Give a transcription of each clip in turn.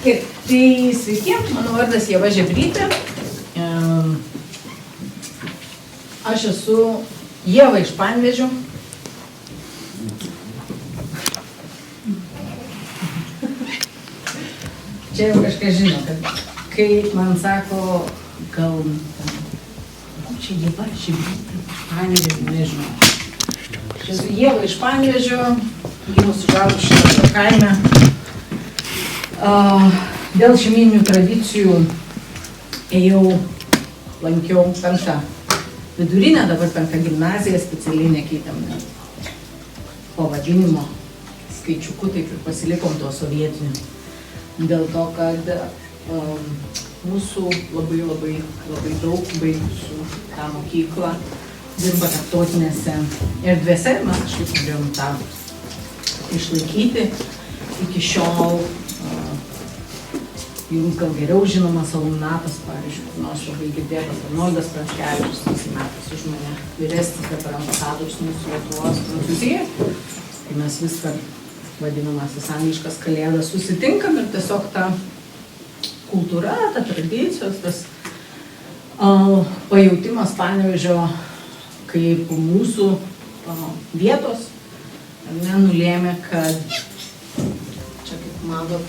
Taip, tai sveiki, mano vardas Ieva Žebrytė. Aš esu Ieva iš Panevėžio. Čia jau kažkas žino, kad kai man sako, gal čia Ieva Žebrytė iš Panevėžio, nežinau. Aš esu Ieva iš Panevėžio, gimus užaugus šitame kaime. Dėl šeimyninių tradicijų lankiau 5 vidurinę, dabar 5 gimnaziją, specialiai nekeitėm pavadinimo skaičiukų, taip ir pasilikom to sovietinio. Dėl to, kad mūsų labai daug baigusių tą mokyklą dirba tarptautinėse erdvėse ir mes kažkaip norėjom tą išlaikyti. Iki šiol jums gal geriau žinomas alumnatas, pavyzdžiui, kur nors labai girdėtas Arnoldas Pranckevičius, metais už mane vyresnis, dabar ambasadorius mūsų Lietuvos Prancūzijoje. Tai mes vis per vadinamasis angliškas kalėdas susitinkam ir tiesiog ta kultūra, ta tradicijos, tas pajautimas Panevėžio kaip mūsų vietos nulėmė, kad čia kaip matot,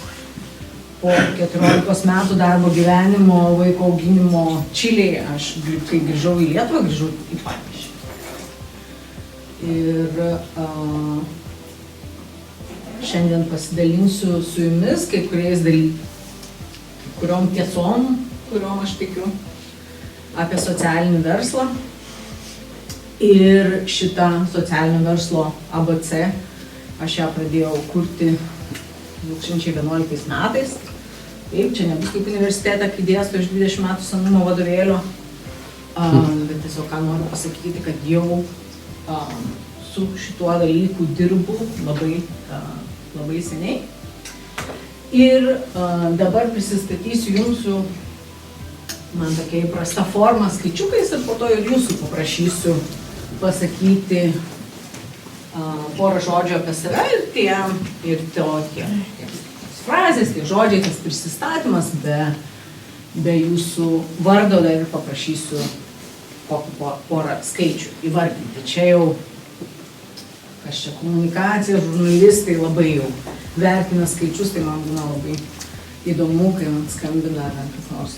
po 14 metų darbo gyvenimo, vaiko auginimo Čilėje, aš kai grįžau į Lietuvą, grįžau į Panevėžį. Ir šiandien pasidalinsiu su jumis kai kuriais kuriom tiesom, kuriom aš tikiu, apie socialinį verslą. Ir šitą socialinio verslo ABC aš ją pradėjau kurti 2011 metais. Taip, čia nebus kaip universitetą, kai dėsto iš 20 metų senumo vadovėlio, bet tiesiog ką noriu pasakyti, kad jau su šituo dalyku dirbu labai seniai. Ir dabar prisistatysiu jums su man tokia įprasta forma skaičiukais ir po to ir jūsų paprašysiu pasakyti porą žodžių apie save ir tie frazės, tie žodžiai, tas prisistatymas, be jūsų vardo dar ir paprašysiu kokį porą skaičių įvardinti. Čia jau, kas čia komunikacija, žurnalistai labai jau vertina skaičius, tai man būna labai įdomu, kai man skambina ar kas nors.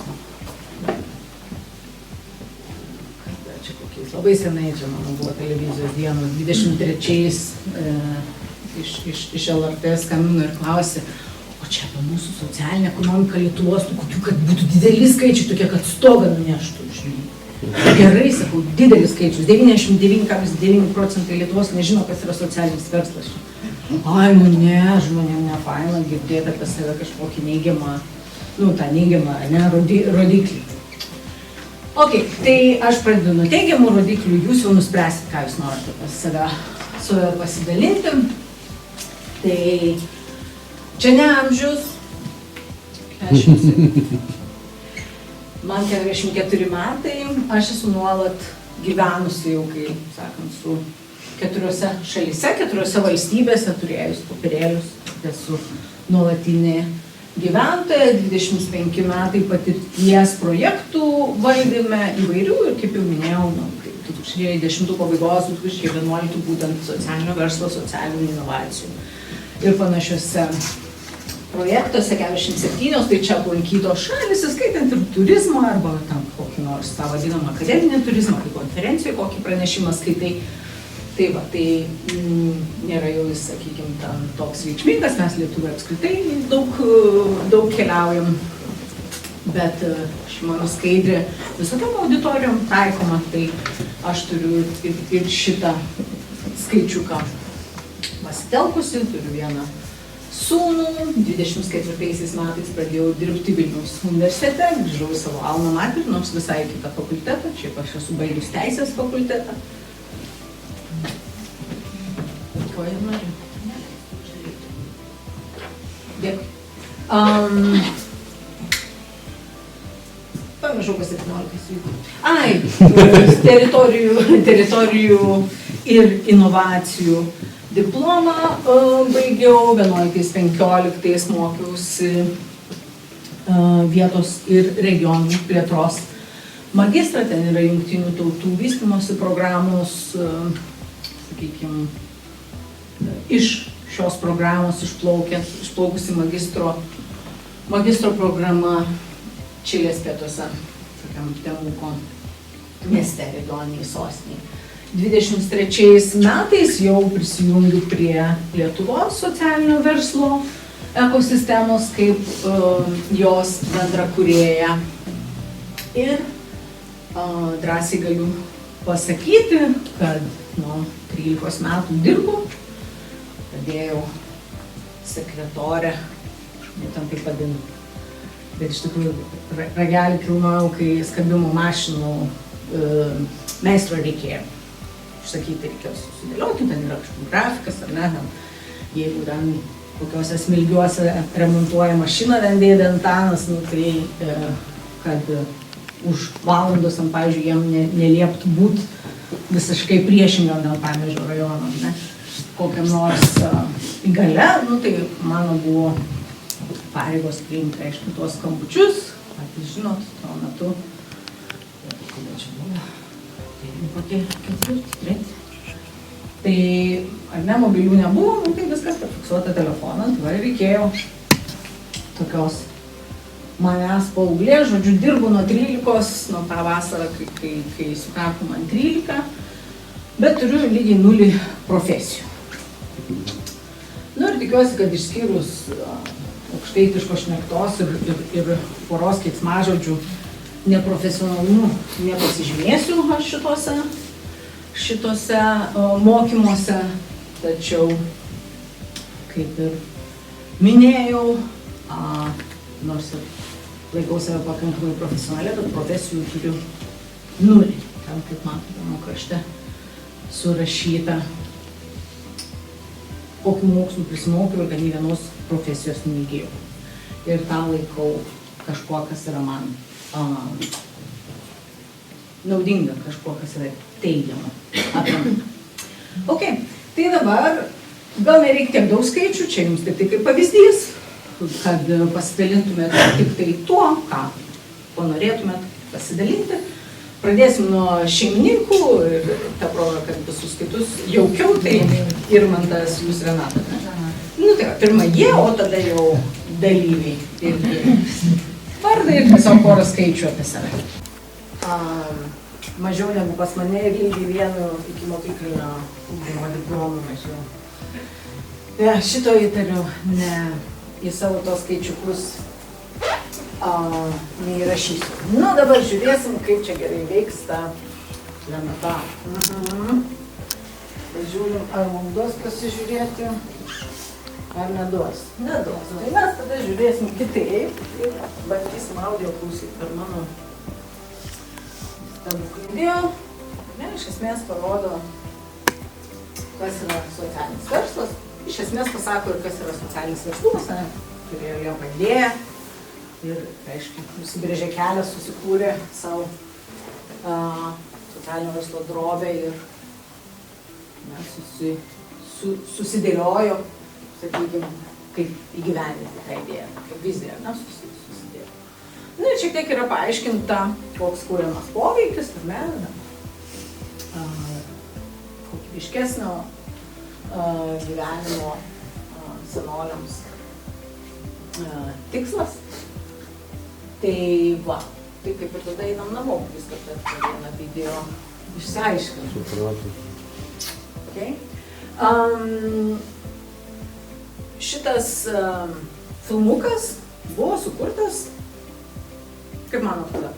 Čia kokiais labai senai, čia mano buvo televizijos dienos, 23-ais iš LRT skambino ir klausė, o čia apie mūsų socialinę ekonomiką Lietuvos, kokių, kad būtų dideli skaičiai, tokie, kad stogą nuneštų, žinai. Gerai, sakau, didelis skaičius, 99,9% Lietuvos nežino, kas yra socialinis verslas. Ai, nu ne, žmonėm nefaina girdėti apie save kažkokį neigiamą, tą neigiamą, rodiklį. Ok, tai aš pradedu nuo teigiamų rodiklių, jūs jau nuspręsit, ką jūs norite apie save pasidalinti. Tai čia ne amžius, man 44 metai, aš esu nuolat gyvenusi jau, kaip sakant, su 4 šalyse, 4 valstybėse, turėjus papirėlius, esu nuolatinė gyventoja, 25 metai patirties projektų valdyme įvairių ir kaip jau minėjau, 2010 pabaigos, 2011 būtent socialinio verslo, socialinių inovacijų ir panašiuose projektuose, 47, tai čia aplankytos šalis, įskaitant ir turizmą arba tam kokį nors tą vadinamą akademinį turizmą, kaip konferencijoje, kokį pranešimą skaitai. Tai va, tai nėra jau, sakykime, toks reikšmingas, mes Lietuvoje apskritai daug keliaujam, bet mano skaidrė visokiam auditorijom taikoma, tai aš turiu ir šitą skaičiuką pasitelkusi, turiu vieną sūnų, 24 metais pradėjau dirbti Vilniaus universitete, grįžau į savo alma mater, nors visai kitą fakultetą, šiaip aš esu baigus teisės fakultetą. Ko ir noriu? Dėkui. Pamiršau, kas 17 vyko. Teritorijų ir inovacijų diplomą baigiau, 11-15 mokiausi vietos ir regionų plėtros magistrą. Ten yra jungtinių tautų vystymosi programos, sakykime, iš šios programos išplaukusi magistro programa Čilės pietuose, tokiam Temuco mieste, regioniniai sostiniai. 23 metais jau prisijungiu prie Lietuvos socialinio verslo ekosistemos kaip jos bendra kūrėja. Ir drąsiai galiu pasakyti, kad nuo 13 metų dirbu, pradėjau sekretorę, būtent taip vadinu. Bet iš tikrųjų ragelį kilnojau, kai skambimo mašinų meistro reikėjo. Užsakyti reikėjo susidėlioti, ten yra kažkoks grafikas ar ne, jeigu ten kokiuose smilgiuose remontuoja mašiną, ten dėdė Antanas, tai kad už valandos, pavyzdžiui, jiem nelieptų būti visiškai priešingam dėl Panevėžio rajono, ne, kokiam nors gale, tai mano buvo pareigos priimti, aišku, tuos skambučius, patys žinot, tuo metu, kada čia buvo, kokie 4. Tai, ar ne, mobilių nebuvo, tai viskas pafiksuota telefoną, tai reikėjo tokios manęs paauglė, žodžiu, dirbu nuo 13, nuo tą vasarą, kai sukako man 13, bet turiu lygiai 0 profesijų. Ir tikiuosi, kad išskyrus aukštaitiškos šnektos ir poros keiksmažodžių neprofesionalumų nepasižymėsiu aš šitose mokymuose, tačiau, kaip ir minėjau, nors ir laikau save pakankamai profesionaliai, bet profesijų turiu 0. Ten, kaip matote, nuo krašte surašyta, kokių mokslų prisimokiau ir kad nei vienos profesijos neįgijau. Ir tą laikau kažkuo, kas yra man naudinga, kažkuo, kas yra teigiama. Ok, tai dabar gal nereikia tiek daug skaičių, čia jums tik kaip pavyzdys, kad pasidalintumėt tik tai tuo, ko norėtumėt pasidalinti. Pradėsim nuo šeimininkų ir ta proga, kad visus kitus jaukiau, tai Irmantas, jūs Renata. Tai va, pirma jie, o tada jau dalyviai. Vardai ir tiesiog porą skaičių apie save. Mažiau negu pas mane ir lygiai vienu iki mokyklinio ugdymo diplomų mažiau. Šito įtariu, ne į savo tos skaičiukus neįrašysiu. Dabar žiūrėsim, kaip čia gerai veiks ta Renata. Žiūrim, ar mums duos pasižiūrėti, ar neduos. Neduos. Tai mes tada žiūrėsim kitaip ir bandysim audio klausyti per mano video. Iš esmės parodo, kas yra socialinis verslas. Iš esmės pasako ir kas yra socialinis verslumas, turėjo jo padėję. Ir, aiškiai, nusibrėžė kelią, susikūrė savo socialinio verslo drobę ir susidėliojo, sakykime, kaip įgyvendinti tą idėją, kaip viziją, susidėjo. Ir šiek tiek yra paaiškinta, koks kūriamas poveikis, kokybiškesnio gyvenimo senoliams tikslas. Tai va, tai kaip ir tada einam namo, viską per vieną video išsiaiškinti. Okay. Šitas filmukas buvo sukurtas, kaip manot, kada?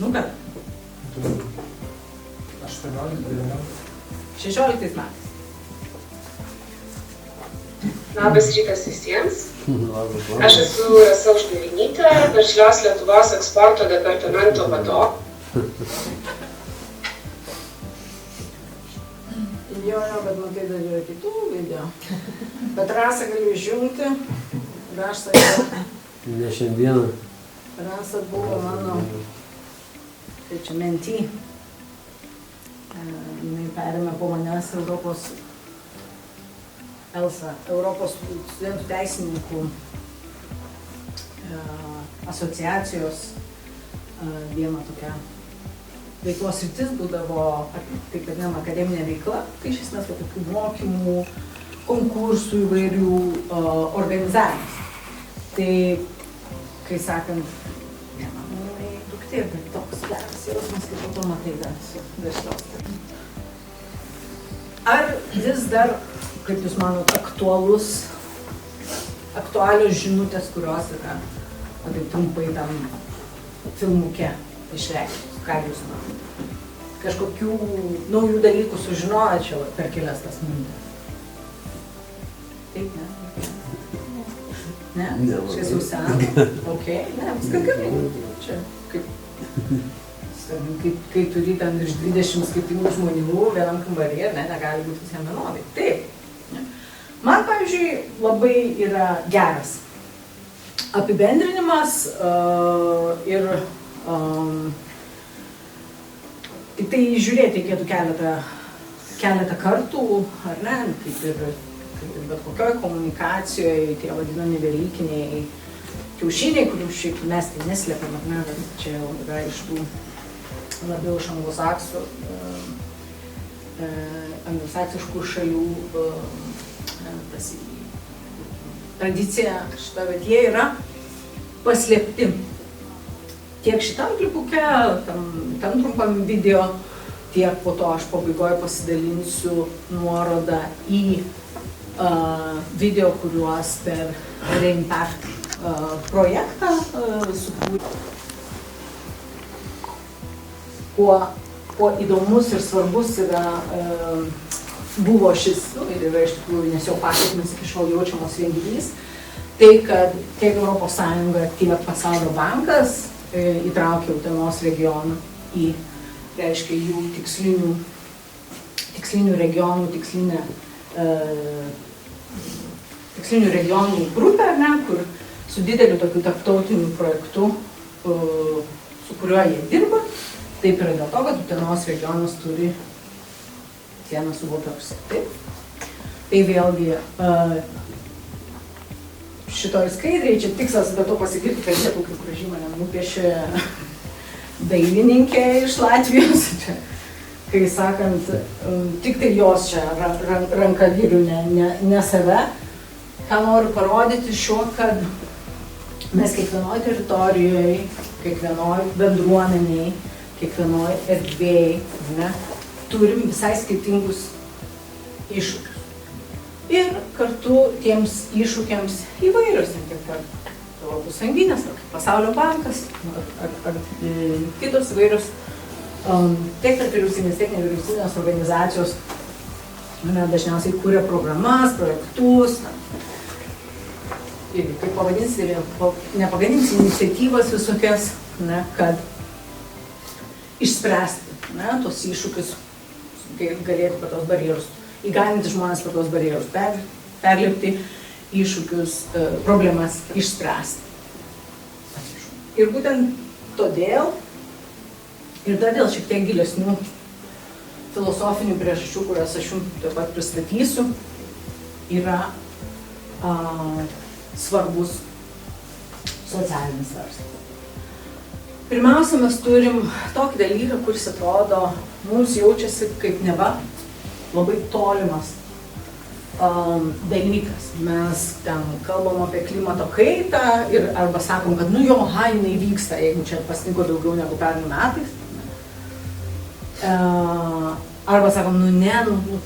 Kada? 16 metais. Labas rytas visiems. Aš esu Rasa Uždavinytė, Veržlios Lietuvos eksporto departamento vadovė. Jo, bet matai dar yra kitų video. Bet Rasą galiu išjungti. Ne šiandieną. Rasa buvo mano, tai čia mentį. Jinai perėmė po manęs Europos ELSA, Europos studentų teisininkų asociacijos viena tokia veiklos sritis būdavo, taip vadinama, akademinė veikla, tai iš esmės tokių mokymų, konkursų įvairių organizavimas. Tai, kai sakant, mano duktė, bet toks geras jausmas, kaip po to matai verslos. Ar vis dar, kaip jūs manot, aktualios žinutės, kurios yra, taip trumpai tam filmuke išreikštos? Ką jūs manot? Kažkokių naujų dalykų sužinojo čia per kelias tas minutės? Taip, ne? Ne? Šis jau sena? Ok, ne, viskas gerai. Čia kaip, kai turi ten iš 20 skirtingų žmonių vienam kambaryje, negali būti visiems vienodai. Taip. Man, pavyzdžiui, labai yra geras apibendrinimas ir tik tai žiūrėti reikėtų keletą kartų, ar ne, kaip ir bet kokioje komunikacijoje, tie vadinami velykiniai kiaušiniai, kurių šiaip mes tai neslėpiam, ar ne, bet čia jau yra iš tų labiau iš anglosaksiškų šalių tradicija šita, bet jie yra paslėpti. Tiek šitam klipuke, tam trumpam video, tiek po to aš pabaigoje pasidalinsiu nuorodą į video, kuriuos per Reimpact projektą sukūrė. Kuo įdomus ir svarbus buvo šis, ir yra iš tikrųjų, nes jau pasekmės iki šiol jaučiamos renginys, tai kad tiek Europos Sąjunga, tiek Pasaulio bankas įtraukė Utenos regioną į, reiškia, jų tikslinių regionų, tikslinių regionų grupę, ne, kur su dideliu tokiu tarptautiniu projektu, su kuriuo jie dirba. Taip yra dėl to, kad Utenos regionas turi sieną su Baltarusija. Taip. Tai vėlgi šitoj skaidriai, čia tikslas, bet to pasakyti, kad jie kaip gražiai mane nupiešė dailininkė iš Latvijos, čia, kai sakant, tik tai jos čia ranka vyrių, ne save. Ką noriu parodyti šiuo, kad mes kiekvienoj teritorijoje, kiekvienoj bendruomeniai, kiekvienoj erdvėje turim visai skirtingus iššūkius. Ir kartu tiems iššūkiams įvairios, kaip Europos Sąjunginės, ar Pasaulio bankas, ar kitos įvairios tiek vyriausybinės, tiek nevyriausybinės organizacijos dažniausiai kūrė programas, projektus, ir kaip pavadinsi, nepavadinsi iniciatyvas visokias, kad išspręsti tos iššūkius, galėti per tos barjerus, įgalinti žmonės per tos barjerus, perlipti iššūkius, problemas išspręsti. Ir būtent todėl, ir dar dėl šiek tiek gilesnių filosofinių priežasčių, kurias aš jums taip pat pristatysiu, yra svarbus socialinis verslas. Pirmiausia, mes turim tokį dalyką, kuris atrodo, mums jaučiasi kaip neva labai tolimas dalykas. Mes ten kalbam apie klimato kaitą ir arba sakom, kad jinai vyksta, jeigu čia pasnigo daugiau negu pernai metais. Arba sakom,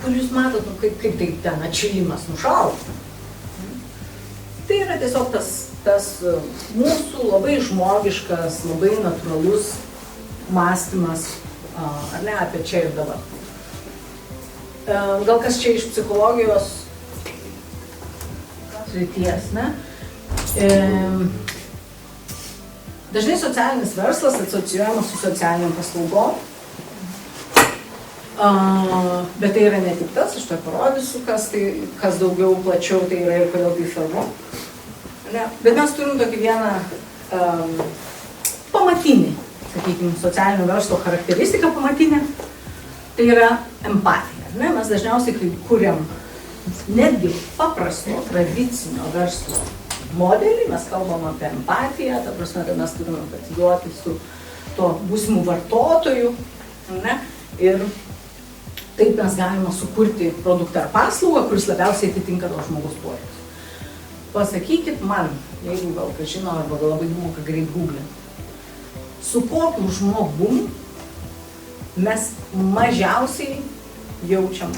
kur jūs matot, kaip tai ten atšilimas nušalo. Tai yra tiesiog tas mūsų labai žmogiškas, labai natūralus mąstymas, ar ne, apie čia ir dabar. Gal kas čia iš psichologijos srities, ne? Dažnai socialinis verslas asocijuojamas su socialiniam paslaugom, bet tai yra ne tik tas, aš to parodysiu, kas daugiau plačiau tai yra ir kodėl tai svarbu. Bet mes turim tokį vieną pamatinį, sakykime, socialinio verslo charakteristiką pamatinę, tai yra empatija. Mes dažniausiai, kai kuriam netgi paprasto, tradicinio verslo modelį, mes kalbam apie empatiją, ta prasme, kad mes turime pasiduoti su to būsimų vartotojų, ne? Ir taip mes galime sukurti produktą ar paslaugą, kuris labiausiai atitinka to žmogus poreikius. Pasakykit man, jeigu gal kas žino, arba gal labai moka greit googlinti, su kokiu žmogum mes mažiausiai jaučiam,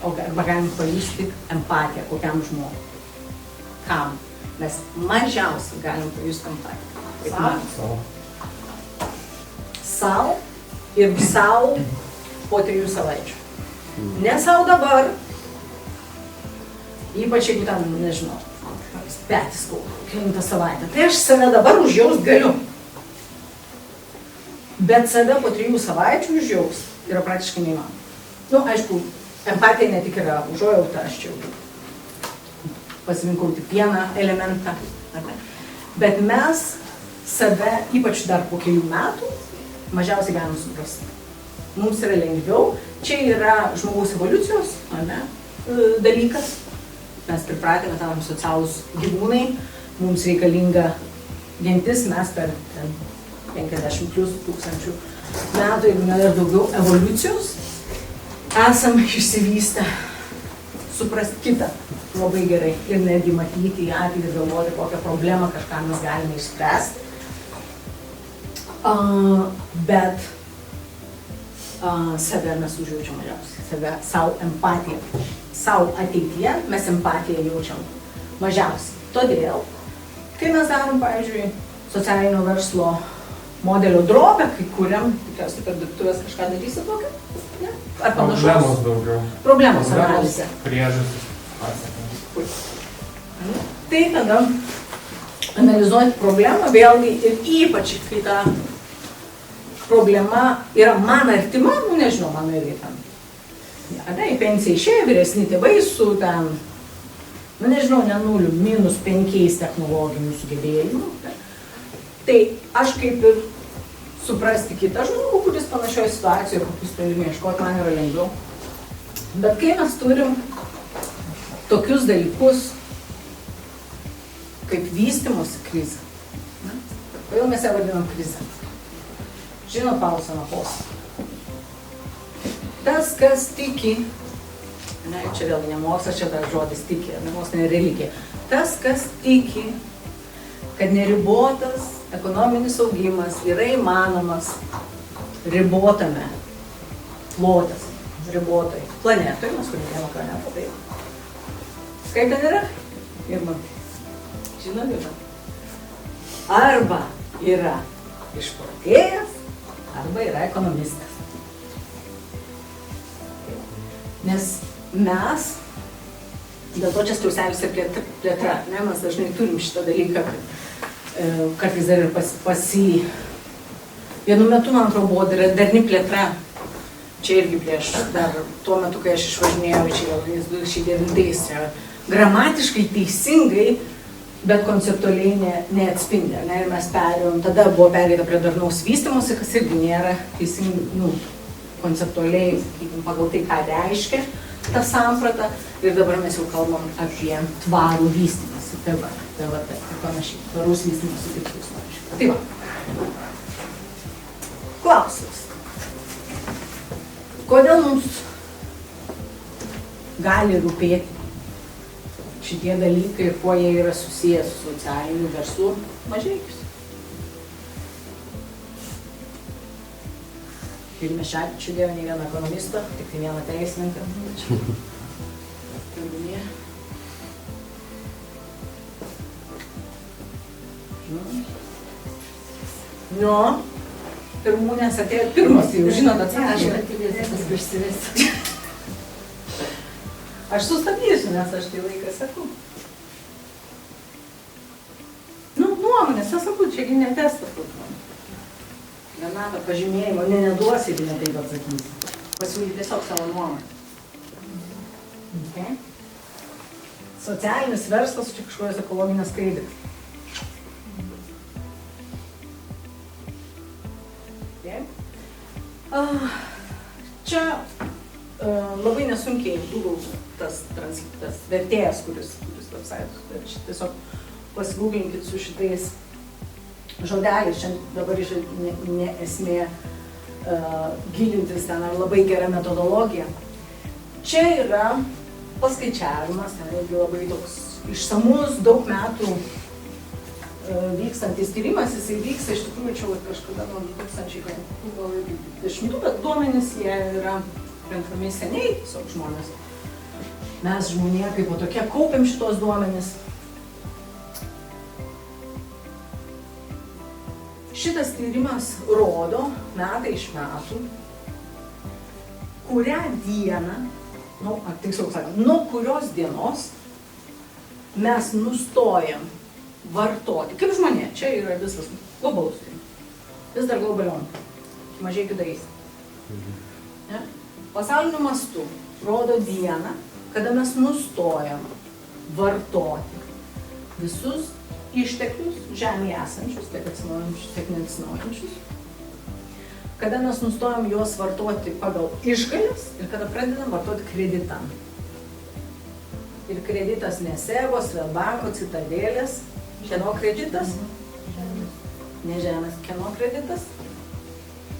arba galim pajusti empatiją kokiam žmogui. Kam? Mes mažiausiai galim pajusti empatiją. Sau ir sau po 3 savaičių. Ne sau dabar, ypač jeigu ten, nežinau, petis kelintą savaitę. Tai aš save dabar užjaust galiu. Bet save po 3 savaičių užjaust yra praktiškai neįmanoma. Nu, aišku, empatija ne tik yra užuojauta, aš čia pasirinkau tik vieną elementą. Bet mes save, ypač dar po kelių metų, mažiausiai galim suprasti. Mums yra lengviau. Čia yra žmogaus evoliucijos, ne, dalykas. Mes pripratę, kad esame socialūs gyvūnai, mums reikalinga gentis, mes per 50 plus tūkstančių metų, jeigu ne ir daugiau evoliucijos, esame išsivystę suprasti kitą labai gerai ir netgi matyti į ateitį ir galvoti, kokią problemą kažką mes galime išspręsti. Bet save mes užjaučiam mažiausiai, save, savo empatiją. Savo ateityje mes empatiją jaučiam mažiausiai. Todėl, kai mes darom, pavyzdžiui, socialinio verslo modelio drobę, kai kuriam, tikiuosi, kad dirbtuvės kažką darysi tokio, ne? Ar panašaus? Problemos daugiau. Problemos analizė. Priežastis, pasekmės. Tai tada analizuoti problemą vėlgi ir ypač, kai ta problema yra man artima, nu nežinau, man irgi ten. Ne, į pensiją išėjo vyresni tėvai su ten, nu nežinau, ne 0, -5 technologinių sugebėjimų. Tai aš kaip ir suprasti kitą žmogų, kuris panašioje situacijoje, kokius sprendimų ieškoti, man yra lengviau. Bet kai mes turim tokius dalykus, kaip vystymosi krizė, kodėl mes ją vadinam krizę? Žinot Paulo posakį. Tas, kas tiki, ne, čia vėlgi ne mokslas, čia dar žodis tiki, ne mokslinė religija. Tas, kas tiki, kad neribotas ekonominis augimas yra įmanomas ribotame plotas, ribotai planetoje, mes turime vieną planetą, tai kaip ten yra? Irma, žinot, arba yra išprotėjęs, arba yra ekonomistas. Nes mes, dėl to čia skliauselis ir plėtra, ne, mes dažnai turim šitą dalyką, kad kartais dar ir vienu metu, man atrodo, buvo darni plėtra, čia irgi prieš, dar tuo metu, kai aš išvažinėjau, čia 2009, gramatiškai teisingai, bet konceptualiai neatspindi, ne, ir mes perėjom, tada buvo perėta prie darnaus vystymosi, kas irgi nėra teisingai, nu, konceptualiai, pagal tai, ką reiškia ta samprata, ir dabar mes jau kalbam apie tvarų vystymąsi, TVT ir panašiai, tvarus vystymąsi tikslus. Tai va. Klausimas. Kodėl mums gali rūpėti šitie dalykai ir kuo jie yra susijęs su socialiniu verslu Mažeikiuose? Ir mes čia dėjome ne vieną ekonomistą, tik tai vieną teisininką. Nu, pirmūnės atėjo pirmas, jau žinot atsakymą. Aš sustabdysiu, nes aš tai laiką sakau. Nu, nuomonės, aš sakau, čiagi netestas. Renata pažymėjimo, neduosi, jeigu ne taip atsakysi. Pasiūlyti tiesiog savo nuomonę. Okay. Socialinis verslas, čia kažkokios ekologinės skaidrės. Okay. Čia labai nesunkiai Google tas vertėjas, kuris website, tiesiog pasigūglinkit su šitais žodeliais, čia dabar ne esmė gilintis ten ar labai gera metodologija. Čia yra paskaičiavimas, irgi labai toks išsamus, daug metų vykstantis tyrimas, jisai vyksta iš tikrųjų čia kažkada nuo 2010, bet duomenys jie yra renkami seniai, tiesiog žmonės. Mes žmonė kaip po tokie kaupiam šitos duomenys. Šitas tyrimas rodo metai iš metų, kurią dieną, tiksliau sakant, nuo kurios dienos mes nustojam vartoti, kaip žmonė, čia yra visas globalus tyrimas, vis dar globaliom, mažai kitais. Ne? Pasauliniu mastu rodo dieną, kada mes nustojam vartoti visus išteklius žemėje esančius, tiek atsinaujančius, tiek neatsinaujančius, kada mes nustojam juos vartoti pagal išgales ir kada pradedam vartoti kreditą. Ir kreditas ne Sebo, Swedbanko, Citadelės. Kieno kreditas? Ne žemės. Kieno kreditas?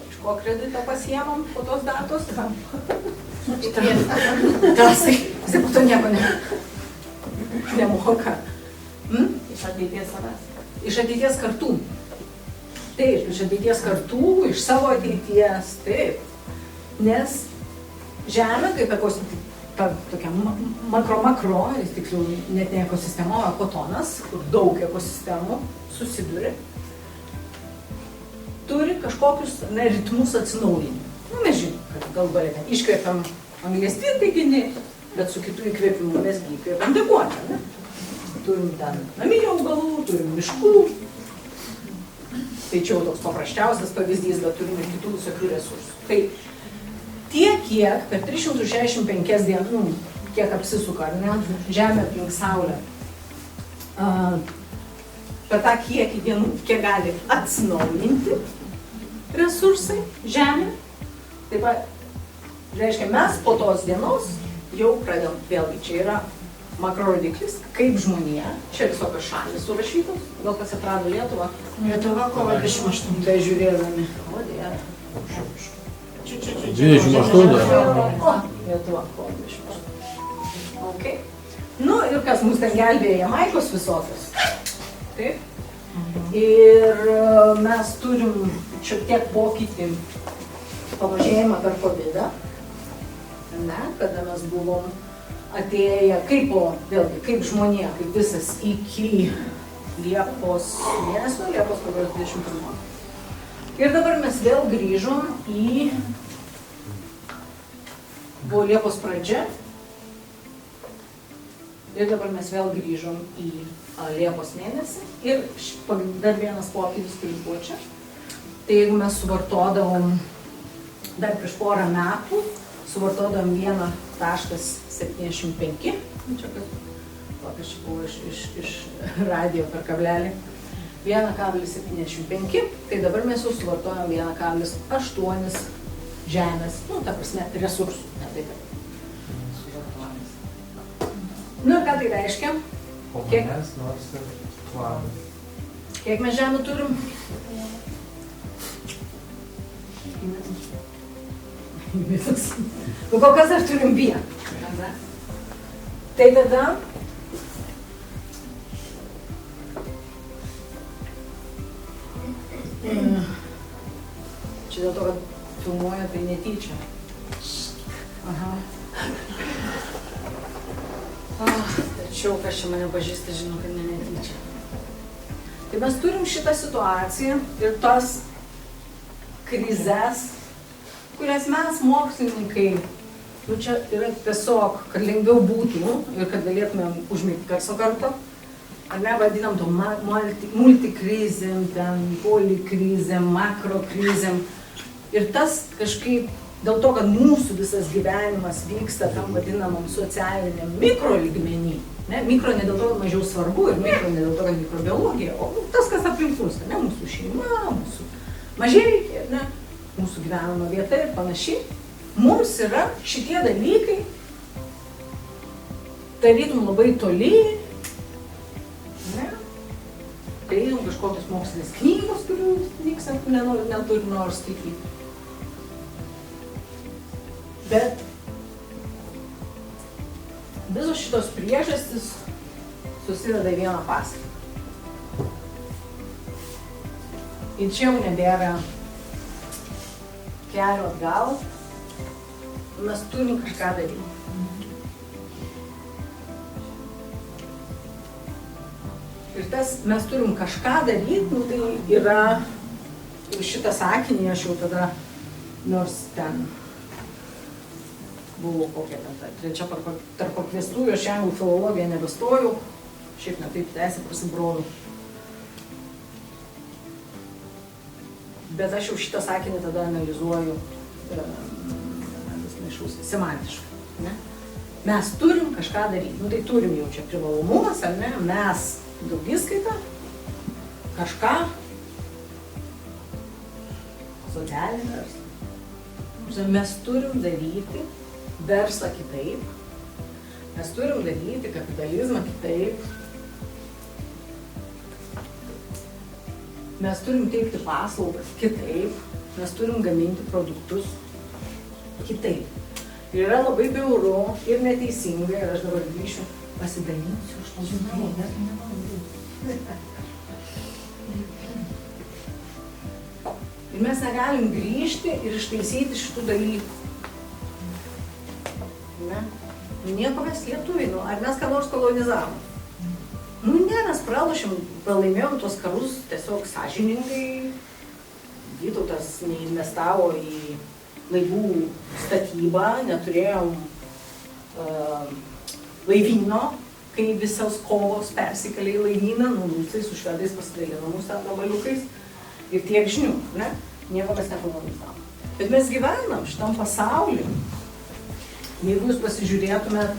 Iš ko kreditą pasiemam po tos datos? Tasai, jisai po to nieko nemoka. Iš ateities savęs. Iš ateities kartų. Taip, iš ateities kartų, iš savo ateities, taip. Nes žemė, kaip tokia makro, tiksliau net ne ekosistema, o ekotonas, kur daug ekosistemų susiduria, turi kažkokius ritmus atsinaujinimų. Mes žinom, kad galų gale iškvepiam anglies dvideginį, bet su kitų įkvėpimu mes įkvėpiam deguonį. Turim ten naminių augalų, turim miškų. Tai čia jau toks paprasčiausias pavyzdys, bet turim ir kitų visokių resursų. Tai tiek, kiek per 365 dienų, kiek apsisuka, ar ne, Žemė aplink Saulę, per tą kiekį dienų, kiek gali atsinaujinti resursai Žemė, taip pat, reiškia, mes po tos dienos jau pradedam, vėlgi, čia yra makrorodiklis, kaip žmonija, čia visokios šalys surašytos, gal kas atrado Lietuvą. Lietuva kovo 28. Tai žiūrėdami. O, dėja. 28 dar. Lietuva kovo 28. Ok. Nu ir kas mus ten gelbėja, Jamaikos visokios. Taip. Ir mes turim šiek tiek pokytį, pamažėjimą per COVID-ą, ne, kada mes buvom atėję, vėlgi, kaip žmonė, kaip visas iki Liepos mėnesio, Liepos 21. Ir dabar mes vėl grįžom buvo Liepos pradžia, ir dabar mes vėl grįžom į Liepos mėnesį. Ir dar vienas pokytis, kuris buvo čia. Tai jeigu mes suvartodavom dar prieš porą metų, suvartodavom 1,75, čia kas buvo iš radijo per kablelį, 1,75, tai dabar mes jau suvartojam 1,8 žemės, ta prasme, resursų, ne taip suvartojamas. Nu ir ką tai reiškia? Manęs nors ir planas. Kiek mes žemę turim? Nu, kol kas dar turim vieną. Tai tada čia dėl to, kad filmuoja, tai netyčia. Aha. Tačiau, kas čia mane pažįsta, žino, kad netyčia. Tai mes turim šitą situaciją ir tas krizes, kurias mes mokslininkai, čia yra tiesiog, kad lengviau būtų ir kad galėtumėm užmigti karso kartą, ar ne, vadinam to multikrizėm, ten polikrizėm, makrokrizėm. Ir tas kažkaip, dėl to, kad mūsų visas gyvenimas vyksta tam vadinamam socialiniam mikrolygmenį, ne, mikro ne dėl to, kad mažiau svarbu ir mikro ne dėl to, kad mikrobiologija, o tas, kas aplink mus, ne, mūsų šeima, mūsų mažieji, ne, mūsų gyvenama vieta ir panašiai. mums yra šitie dalykai tarytum labai toli, ne? Tarytum kažkokios mokslinės knygos, kurių nieks neturi nors skaityti. Bet visos šitos priežastys susideda į vieną pasaką. Ir čia jau nebėra kelio atgal, mes turim kažką daryti. Ir tas mes turim kažką daryti, tai yra, ir šitą sakinį aš jau tada, nors ten buvo kokia ten ta trečia tarp pakviestųjų, aš jau filologiją nebestojau, šiaip ne taip teisę prasibroliu. Bet aš jau šitą sakinį tada analizuoju semantiškai. Ne? Mes turim kažką daryti. Nu tai turim jau čia privalomumas, ar ne? Mes daugiskaita, kažką socialinį verslą. Mes turim daryti verslą kitaip, mes turim daryti kapitalizmą kitaip, mes turim teikti paslaugas kitaip, mes turim gaminti produktus kitaip. Ir yra labai bjauru ir neteisinga, ir aš dabar grįšiu, pasidalinsiu, aš to žinau, ir mes negalim grįžti ir ištaisyti šitų dalykų. Ne? Nieko mes lietuviai, ar mes ką nors kolonizavom? Nu ne, mes pralaimėjom tuos karus tiesiog sąžiningai. Vytautas neinvestavo į laivų statybą, neturėjom laivyno, kai visos kovos persikėlė į laivyną, nu rusai su švedais pasidalino mūsų ten gabaliukais ir tiek žinių, ne? Nieko mes nekolonizavom. Bet mes gyvenam šitam pasauliu. Jeigu jūs pasižiūrėtumėt,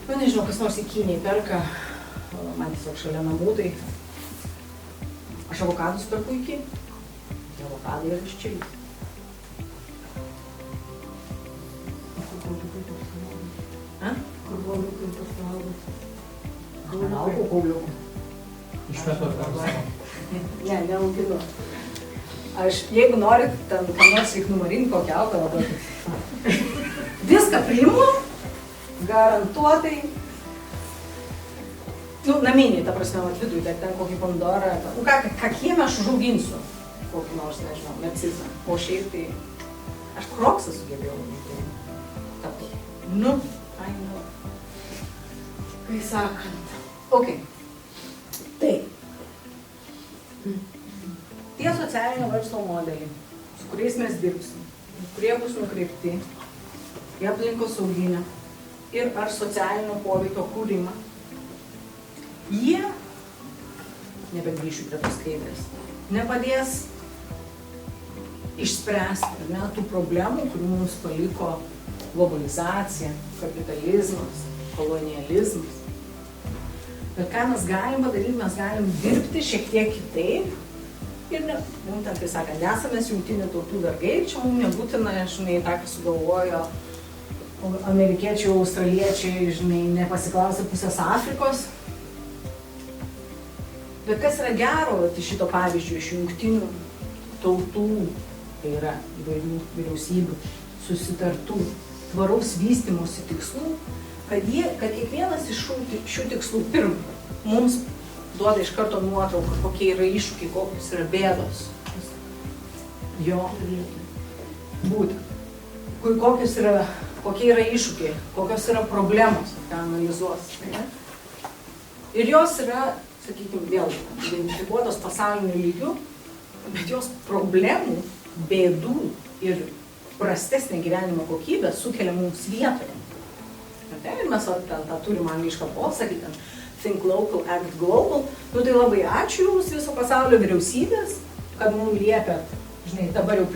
nu nežinau, kas nors į Kiniją perka, man tiesiog šalia namų, tai aš avokadus perku iki, tai avokadai yra iš Čilės. Kur kauliukai pasivalgos? Kauliukų. Išmetot ar savo? Ne, neauginu. Aš, jeigu norit, ten ką nors reik numarinti kokią augalą, bet viską priimu, garantuotai. Nu, naminiai, ta prasme, vidui, bet ten kokį pomidorą, nu ką kiemę aš užauginsiu, kokį nors, nežinau, narcizą. O šiaip tai, aš kroksą sugebėjau tapti. Nu, ai, nu, kai sakant. Ok, tai. Tie socialinio verslo modeliai, su kuriais mes dirbsim, kurie bus nukreipti į aplinkosauginę ir ar socialinio poveikio kūrimą, jie, nebegrįšiu prie tos skaidrės, nepadės išspręsti tų problemų, kurių mums paliko globalizacija, kapitalizmas, kolonializmas. Bet ką mes galim padaryti, mes galim dirbti šiek tiek kitaip. Ir ne, mums ten, tai sakant, nesame jungtinių tautų vergai, čia mums nebūtina, žinai, tą, ką sugalvojo amerikiečiai, australiečiai, žinai, nepasiklausė pusės Afrikos. Bet kas yra gero iš šito pavyzdžio, iš jungtinių tautų, tai yra įvairių vyriausybių, susitartų tvaraus vystymosi tikslų, kad kiekvienas iš šių tikslų pirma mums duoda iš karto nuotrauką, kokie yra iššūkiai, kokios yra bėdos. Jo, būtent. Kokie yra iššūkiai, kokios yra problemos, ką analizuos. Ne? Ir jos yra, sakykime, vėl identifikuotos pasauliniu lygiu, bet jos problemų, bėdų ir prastesnė gyvenimo kokybė sukelia mums vietoje. Ir mes ten tą turim anglišką posakį, ten Think local, act global. Nu tai labai ačiū Jums viso pasaulio vyriausybės, kad mums liepėt, žinai, dabar jau,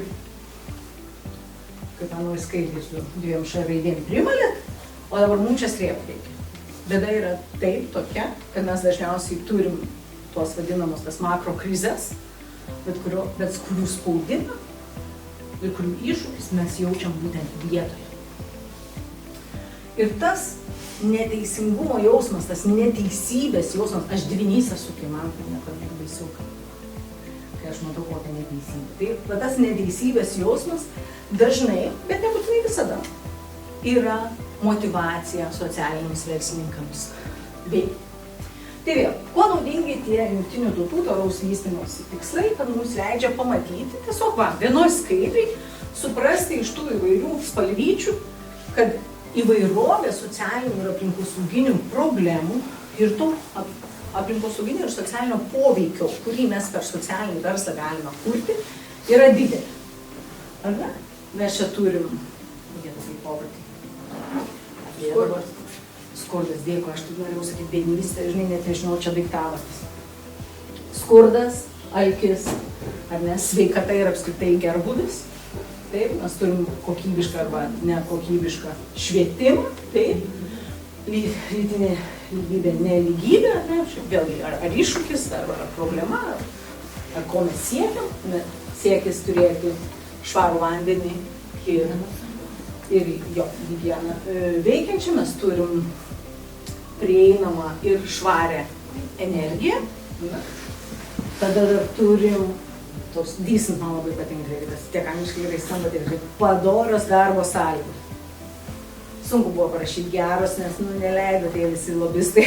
kaip manau, skaidrį su 2 raidėm primalėt, o dabar mums čia srėpti reikia. Bėda yra taip tokia, kad mes dažniausiai turim tuos vadinamus tas makro krizės, bet kurių spaudimą ir kurių iššūkis mes jaučiam būtent vietoje. Ir tas neteisingumo jausmas, tas neteisybės jausmas, aš dvinys esu, kai man tai niekada baisiau, kai aš matau kokią neteisybę. Tai tas neteisybės jausmas dažnai, bet nebūtinai visada, yra motyvacija socialiniams verslininkams veikti. Tai vėl, kuo naudingi tie jungtinių tautų tvaraus vystymosi tikslai, kad mums leidžia pamatyti, tiesiog vienoj skaidriai suprasti iš tų įvairių spalvyčių, kad įvairovė socialinių ir aplinkosauginių problemų ir to aplinkosauginio ir socialinio poveikio, kurį mes per socialinį verslą galime kurti, yra didelė. Ar ne? Mes čia turim, skurdas, dėkui, aš taip norėjau sakyti, bėdnystė, žinai, net nežinau, čia daiktavardis. Skurdas, alkis, ar ne, sveikata ir apskritai gerbuvis. Taip, mes turim kokybišką arba nekokybišką švietimą, taip, lytinė lygybė, nelygybė, ne, vėlgi, ar iššūkis, ar problema, ar ko mes siekiam, siekis turėti švarų vandenį ir jo higieną veikiančią, mes turim prieinamą ir švarę energiją, tada dar turim toks decent, man labai patinka, tas tiek angliškai gerai skamba, tai padorios darbo sąlygos. Sunku buvo parašyti geros, nes neleido tie visi lobistai,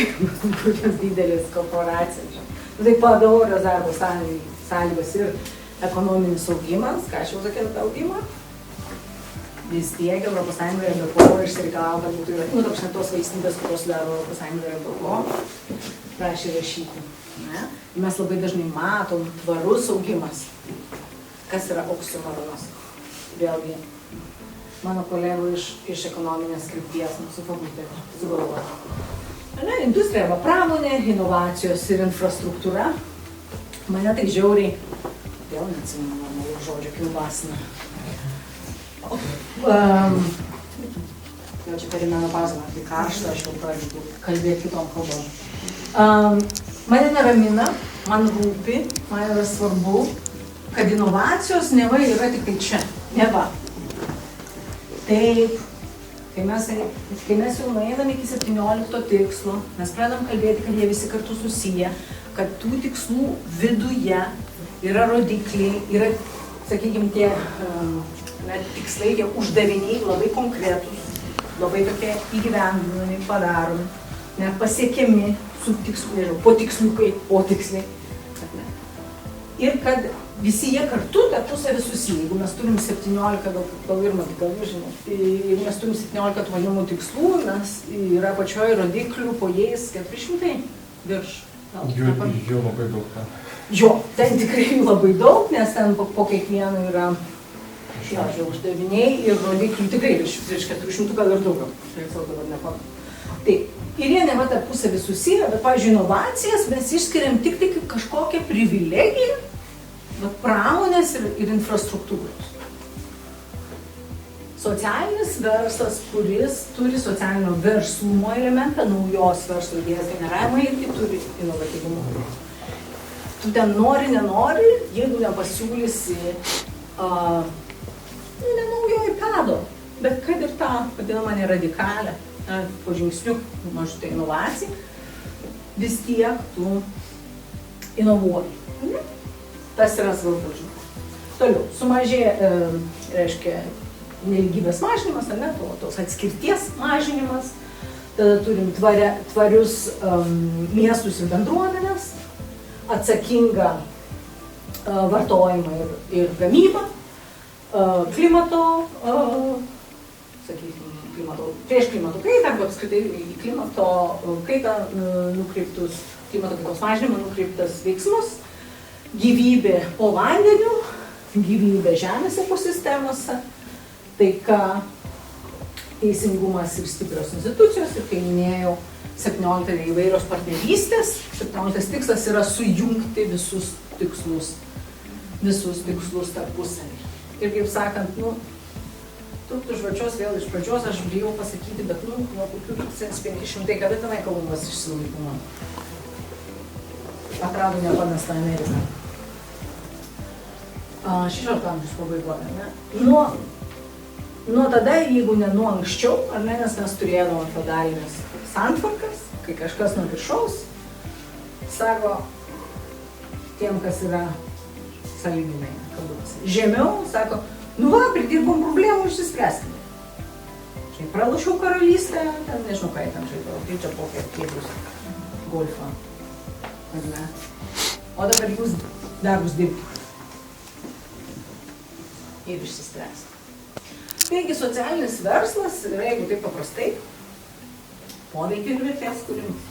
kokios didelės korporacijos. Tai padorios darbo sąlygos ir ekonominis augimas, ką aš jau sakiau apie augimą, vis tiek Europos Sąjungoje BPO išsireikalavo, kad būtų yra, tos valstybės, kurios sudaro Europos Sąjungoje BPO, prašė rašyti. Ne? Mes labai dažnai matom tvarus augimas. Kas yra oksimoronas? Vėlgi, mano kolegų iš ekonominės krypties, mūsų fakulteto, sugalvoja. Industrija arba pramonė, inovacijos ir infrastruktūra. Mane tai žiauriai, vėl neatsimenu normalų žodžio, kilbasina. Jau čia perimeno pauzę, tai karštą, aš jau pradedu kalbėti kitom kalbom. Mane neramina, man rūpi, man yra svarbu, kad inovacijos neva yra tik tai čia, neva. Taip, kai mes jau nueinam iki 17 tikslo, mes pradedam kalbėti, kad jie visi kartu susiję, kad tų tikslų viduje yra rodikliai, yra, sakykime, tie tikslai, tie uždaviniai labai konkretūs, labai tokie įgyvendinami, padaromi, pasiekiami su tikslu, po tiksliukai, po tiksliai. Ir kad visi jie kartu tarpusavy susiję. Jeigu mes turim 17, jeigu mes turim 17 tvarumo tikslų, mes yra pačioj rodiklių po jais 400 virš. Jų labai daug. Jo, ten tikrai jų labai daug, nes ten po kiekvieno yra uždaviniai ir rodiklių tikrai virš 400, gal ir daugiau. Tai, ir jie neva tarpusavy susiję, bet, pavyzdžiui, inovacijas mes išskiriam tik kaip kažkokią privilegiją, pramonės ir infrastruktūros. Socialinis verslas, kuris turi socialinio verslumo elementą, naujos verslo idėjos generavimą, irgi turi inovatyvumą. Tu ten nori, nenori, jeigu nepasiūlysi ne naujo iPado, bet kad ir tą, vadinamą neradikalią, po žingsnių mažutę inovaciją, vis tiek tu inovuoji. Tas yra svarbu, žinoma. Toliau, sumažėja, reiškia, nelygybės mažinimas, ar ne, tos atskirties mažinimas, tada turim tvarius miestus ir bendruomenės, atsakingą vartojimą ir gamybą, klimato, sakykime, prieš klimato kaitą, arba apskritai į klimato kaitą nukreiptus, klimato kaitos mažinimą nukreiptas veiksmus, gyvybė po vandeniu, gyvybė žemės ekosistemose, taika, teisingumas ir stiprios institucijos, ir kai minėjau, 17 įvairios partnerystės, 17 tikslas yra sujungti visus tikslus tarpusavį. Ir kaip sakant, truputį žvačios vėl iš pradžios, aš bijau pasakyti, bet nuo kokių 1500, kada tenai Kolumbas išsilaikino. Atrado nepamestą Ameriką. 16 amžiaus pabaigoje, ne? Nuo tada, jeigu ne nuo anksčiau, ar ne, nes mes turėdavome feodalinės santvarkas, kai kažkas nuo viršaus sako tiem, kas yra sąlyginai, kalbos. Žemiau sako, nu va, pridirbom problemų, išsispręskime. Kai pralašiau karalystę, ten nežinau, ką ten žaidavo, tai čia kokia kėdus golfą. Ar ne? O dabar jūs darbus dirbkite. Ir išsispręskite. Taigi socialinis verslas yra, jeigu taip paprastai, poveikio ir vertės kūrimas.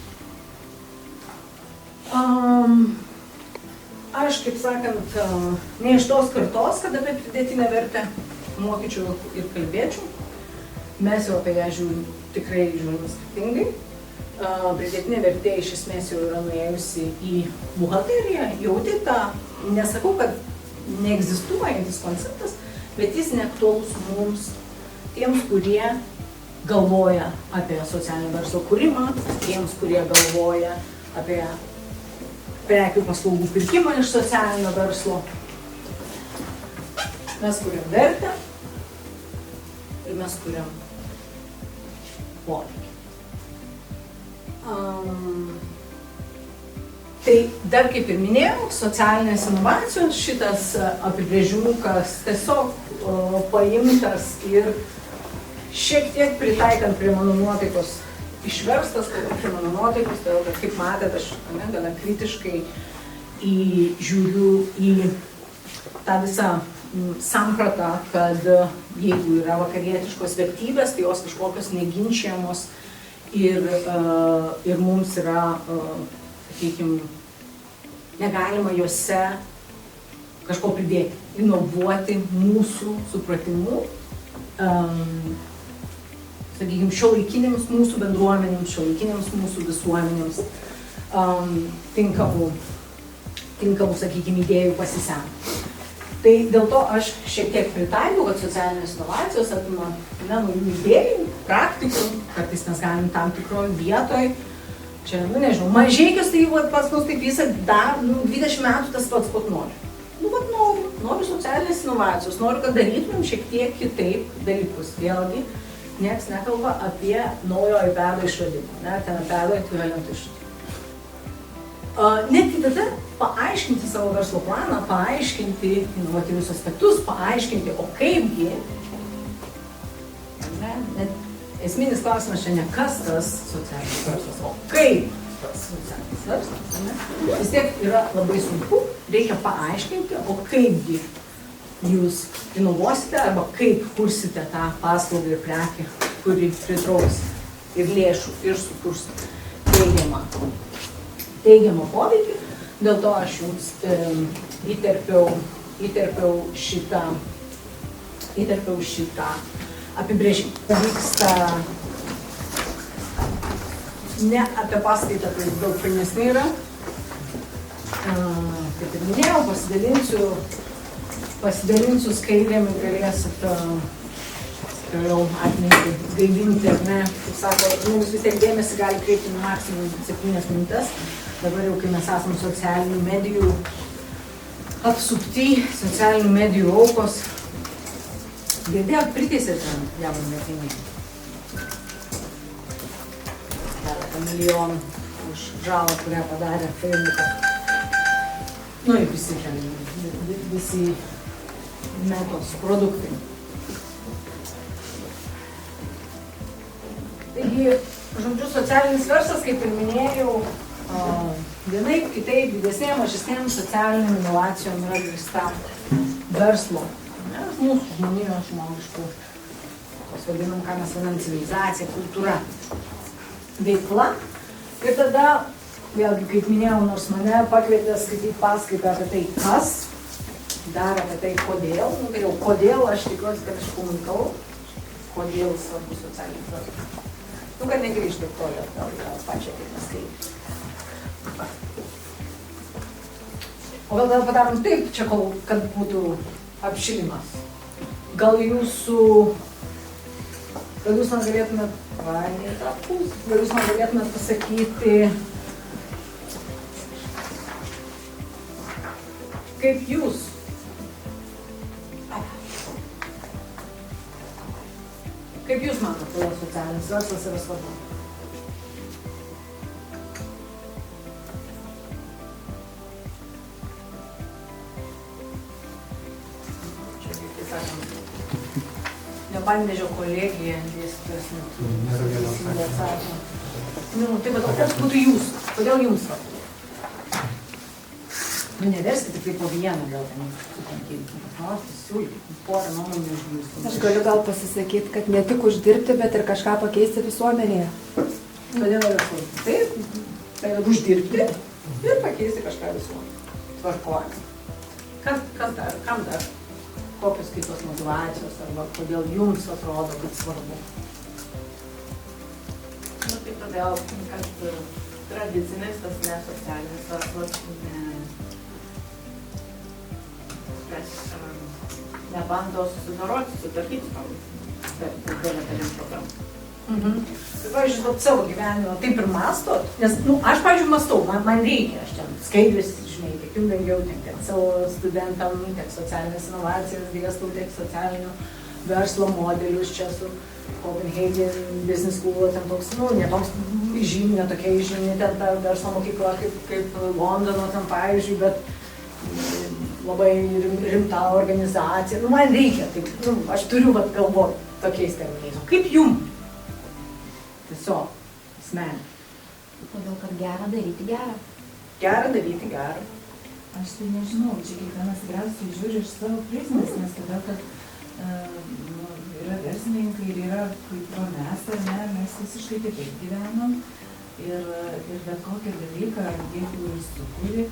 Aš, kaip sakant, ne iš tos kartos, kad apie pridėtinę vertę mokyčiau ir kalbėčiau. Mes jau apie ją tikrai žiūrime skirtingai. Pridėtinė vertė iš esmės jau yra nuėjusi į buhalteriją, jau tai tą, nesakau, kad neegzistuojantis konceptas, bet jis neaktualus mums, tiems, kurie galvoja apie socialinio verslo kūrimą, tiems, kurie galvoja apie prekių paslaugų pirkimą iš socialinio verslo. Mes kuriam vertę ir mes kuriam poveikį. Tai dar kaip ir minėjau, socialinės inovacijos, šitas apibrėžimukas tiesiog paimtas ir šiek tiek pritaikant prie mano nuotaikos išverstas, prie mano nuotaikos, todėl kad kaip matėte, aš gana kritiškai žiūriu į tą visą sampratą, kad jeigu yra vakarietiškos vertybės, tai jos kažkokios neginčiamos ir mums yra, sakykime, negalima juose kažko pridėti, inovuoti mūsų supratimu, sakykime, šiuolaikinėms mūsų bendruomenėms, šiuolaikinėms mūsų visuomenėms tinkamų, sakykime, idėjų pasisemti. Tai dėl to aš šiek tiek pritaikau, kad socialinės inovacijos apima naujų idėjų, praktikų, kartais mes galim tam tikroje vietoje. Čia, nežinau, Mažeikius, tai pas mus taip visą dar 20 metų tas pats pat nori. Noriu socialinės inovacijos, noriu, kad darytumėm šiek tiek kitaip dalykus. Vėlgi, nieks nekalba apie naujo iPado išradimą, ne, ten iPado ekvivalento išradimą. Netgi tada paaiškinti savo verslo planą, paaiškinti inovatyvius aspektus, paaiškinti, o kaipgi, net esminis klausimas čia ne kas tas socialinis verslas, o kaip tas socialinis verslas, ne? Vis tiek yra labai sunku, reikia paaiškinti, o kaipgi jūs inovuosite arba kaip kursite tą paslaugą ir prekę, kuri pritrauks ir lėšų ir sukurs teigiamą poveikį. Dėl to aš jums įterpiau šitą apibrėžimą. Vyksta ne apie paskaitą, tai daug pilnesnė yra. Kaip ir minėjau, pasidalinsiu skaidrėm ir galėsit toliau atminti, gaivinti, ar ne. Kaip sako, mums vis tiek dėmesį gali kreipti maksimum 7 minutės. Dabar jau, kai mes esame socialinių medijų apsupti, socialinių medijų aukos, girdėjot, priteisė ten jauną merginą. Keletą milijonų už žalą, kurią padarė Facebookas. Nu ir visi metos produktai. Taigi, žodžiu, socialinis verslas, kaip ir minėjau, vienaip, kitaip, didesnėm, mažesnėm socialiniam inovacijom yra grįsta verslo. Mūsų žmonijos žmogiškų, tos vadinam, ką mes vadinam, civilizacija, kultūra, veikla. Ir tada, vėlgi, kaip minėjau, nors mane pakvietė skaityti paskaitą apie tai, kas, dar apie tai, kodėl. Nu, kodėl aš tikiuosi, kad aš komunikavau, kodėl svarbu socialinis verslas. Nu, kad negrįžtų toliau, gal pačią kaip mes skaityti. O gal padarom taip, čia kad būtų apšilimas. Gal jūs man galėtumėt pasakyti, kaip jūs Kaip jūs manote, kodėl socialinis verslas yra svarbu? Čia, kaip sakant, Nepanevėžio kolegija, dėstytojas Nėra vieno atsakymo. Tai va, koks būtų jūs? Kodėl jums svarbu? Neverskite tik po vieną, gal ten paklausti, siūlyti, porą nuomonių už jūsų. Aš galiu gal pasisakyti, kad ne tik uždirbti, bet ir kažką pakeisti visuomenėje. Kodėl yra svarbu? Taip, tai yra uždirbti ir pakeisti kažką visuomenėje. Tvarkoj. Kas dar? Kam dar? Kokios kitos motyvacijos arba kodėl jums atrodo, kad svarbu? Nu, tai todėl, kad tradicinis tas nesocialinis verslas nebando susidoroti, sutvarkyti per didelę dalim programų. Pavyzdžiui, savo gyvenimą taip ir mastot, nes, aš, pavyzdžiui, mastau, man reikia, aš ten skaidrės, žinai, tiek jums dengiau, tiek savo studentam, tiek socialinės inovacijas dėstau, tiek socialinių verslo modelius čia su Copenhagen Business School, ten toks, netoks žymi, netokia žymi, ten ta verslo mokykla kaip Londono, ten, pavyzdžiui, bet labai rimta organizacija, man reikia, taip, aš turiu galvoti tokiais terminais. Kaip jum? Tiesiog, asmeniškai. Todėl, kad gera daryti gerą. Gera daryti gerą. Aš tai nežinau, čia kiekvienas tikriausiai žiūri iš savo prizmės, nes todėl, kad yra verslininkai ir yra kaip mes, ar ne, mes visiškai kitaip gyvenam ir bet kokį dalyką, jeigu ir sukūri,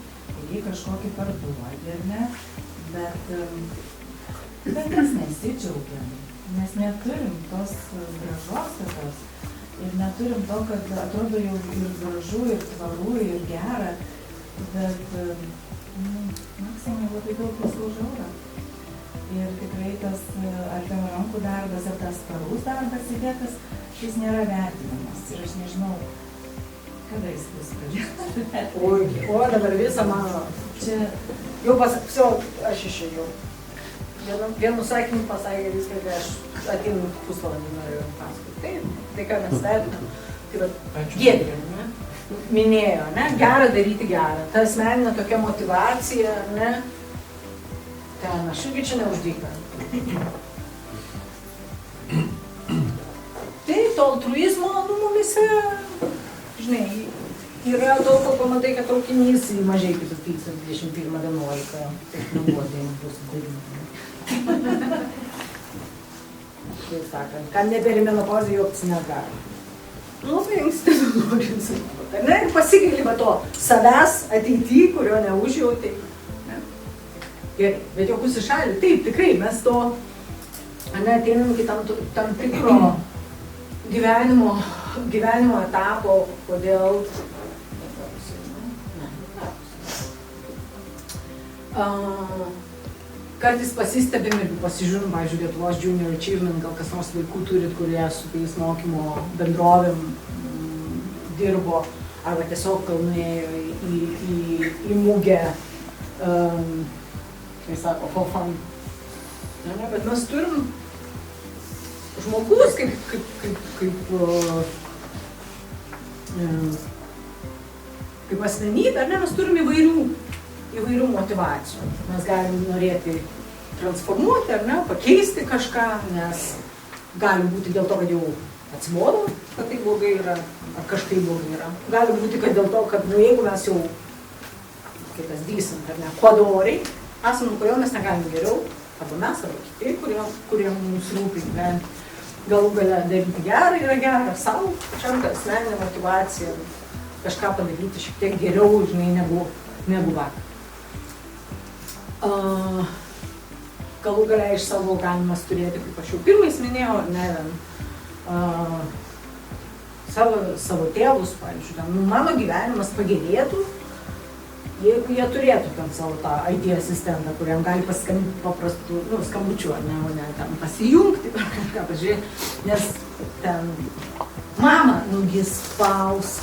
jei kažkokį parduodi, ar ne, bet mes nesidžiaugiam, mes neturim tos gražos tokios ir neturim to, kad atrodo jau ir gražu, ir tvaru, ir gera, bet maksimai labai daug paslaužia eurą. Ir tikrai tas ar ten rankų darbas, ar tas tvarus darbas įdėtas, šis nėra vertinamas. Ir aš nežinau, kada jis bus pradėtas. O dabar visą mano. Čia Jau pasakysiu, aš išėjau. Vienu sakiniu pasakė viską, kai aš atėjau pusvalandį norėjau pasakoti. Tai ką mes vertinam, tai va, Giedrė, ne? Minėjo, ne? Gera daryti gerą. Ta asmeninė tokia motyvacija, ne? Ten, aš irgi čia neuždyka. Tai to altruizmo, mumise, žinai, yra daug, ko pamatai, kad traukinys į mažai kitus 21.11. Taip nebuvo, tai bus darymai. Tai sakant, kam neberi menopozė, joks negali. Labai anksti nori sugalvoti, ne? Ir pasigaili va to savęs ateity, kurio neužjautai. Gerai, bet jau pasišalį, taip, tikrai, mes to ateinam iki tam tikro gyvenimo etapo, kodėl kartais pasistebim ir pasižiūrim, pavyzdžiui, Lietuvos Junior Achievement, gal kas nors vaikų turit, kurie su tais mokymo bendrovėm dirbo, arba tiesiog nuėjo į mugę, kai sako, FOFAN. Bet mes turim žmogus kaip asmenybė, mes turim įvairių motyvacijų. Mes galim norėti transformuoti, pakeisti kažką, nes gali būti dėl to, kad jau atsibodo, kad tai blogai yra, ar kažkaip blogai yra. Gali būti, kad dėl to, kad jeigu mes jau kitas dysint, kuo doriai, esam, kodėl mes negalim geriau, arba mes, arba kiti, kurie mums rūpi, galų gale daryti gerą yra gera savo, pačiam ta asmeninė motyvacija, kažką padaryti šiek tiek geriau, žinai, negu vakar. Galų gale iš savo galimas turėti, kaip aš jau pirmais minėjau, savo tėvus, pavyzdžiui, mano gyvenimas pagerėtų, jeigu jie turėtų ten savo tą IT asistentą, kuriam gali paskambinti paprastų skambučių, o ne ten pasijungti, kažką pažiūrėti, nes ten mama, nugi spausk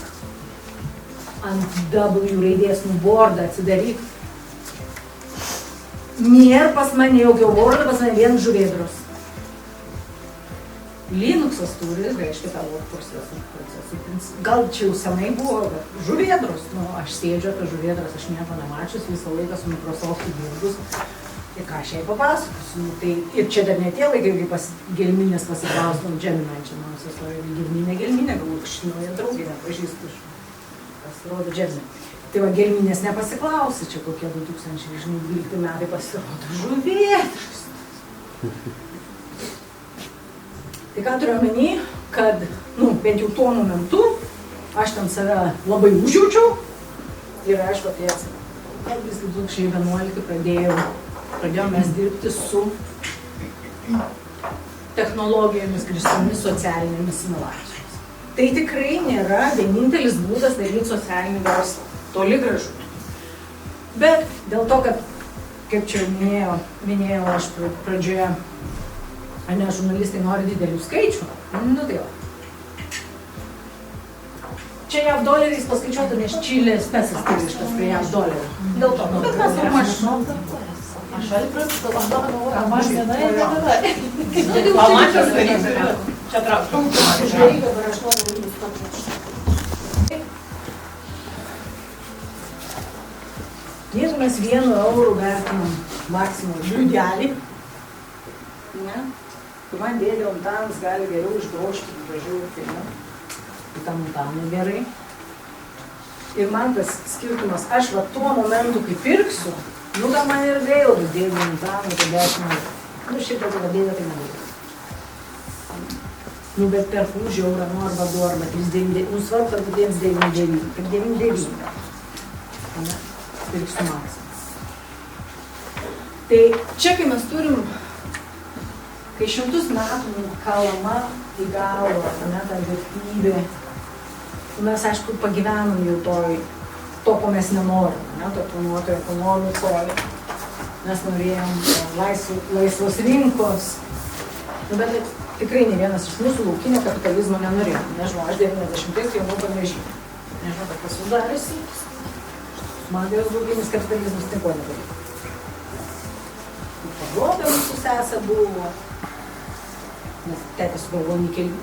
ant W raidės bordą atsidaryk. Nėra pas mane jokio bordo, pas mane vien žuvėdros. Linuxas turi, reiškia, tą work procesų. Gal čia jau senai buvo, bet žuvėdros, aš sėdžiu apie žuvėdras, aš nieko nemačius, visą laiką su Microsoft'u dirbus. Tai ką aš jai papasakosiu, tai ir čia dar ne tie laikai, kai gelminės pasiklausdom, Gemini, čia mano sesuo, gelminė, galbūt kažkaip nauja draugė, nepažįstu, pasirodo Gemini. Tai va, gelminės nepasiklausi, čia kokie 2012 metai pasirodo žuvėdras. Tai ką turiu omeny, kad, bent jau tuo momentu, aš ten save labai užjaučiau ir aš paties, kad vis 2011 pradėjom mes dirbti su technologijomis grįstomis socialinėmis simulacijomis. Tai tikrai nėra vienintelis būdas daryti socialinį verslą, toli gražu. Bet dėl to, kad, kaip čia minėjau aš pradžioje, žurnalistai nori didelių skaičių, tai va. Čia JAV doleriais paskaičiuotų, nes Čilės pesas turiškas prie JAV dolerių. Dėl to, bet mes ir mažinam. Aš alpras, ką aš vienai ir nedarai. Pamačios daryti. Čia trauktų. Dabar aš noriu jums paprašyti. Jeigu mes 1 eurų vertinam maksimum žudelį, tai man dėdė Antanas gali geriau išdrošti, gražiau ir tai, tai tam Antanui gerai. Ir man tas skirtumas, aš va tuo momentu, kai pirksiu, gal man ir gaila, dėdė Antanui, tai 10 eurų. Šitą tai dėdė tai nedaug. Bet per už eurą, arba 2, arba 3,99, svarbu, kad 1,99, kad 9,9. Pirksiu maksimum. Tai čia, kai mes turim, kai 100 metų kalama į galvą, ta vertybė, mes, aišku, pagyvenam jau to, ko mes nenorim, to planuotojo ekonomikoje. Mes norėjom laisvos rinkos, bet tikrai ne vienas iš mūsų laukinio kapitalizmo nenorėjom. Nežinau, aš 90-ais jaunau Panevėžyje. Nežinau, kad pas jūs darėsi. Man dėl laukinis kapitalizmas nieko nedarė. Paduotė mūsų sesė buvo, nes tėtis sugalvojo nikelį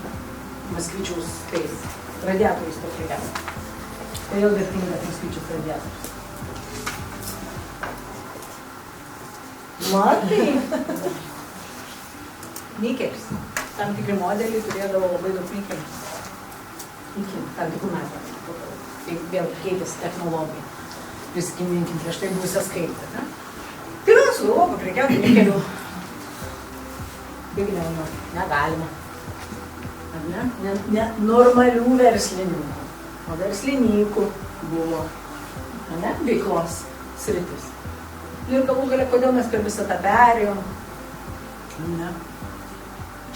Maskvyčiaus tais radiatoriais paprekiavo. Kodėl vertingas Maskvyčiaus radiatorius? Matai? Nikelis. Tam tikri modeliai turėdavo labai daug nikelį. Iki tam tikrų metų. Tai vėl keitėsi technologija. Prisiminkim prieš tai buvusią skaitę. Tai vėl sugalvojo paprekiauti nikelių. Taigi negalima. Ne normalių verslininkų, o verslininkų buvo veiklos sritis. Ir galų galia, kodėl mes per visą tą perėjom.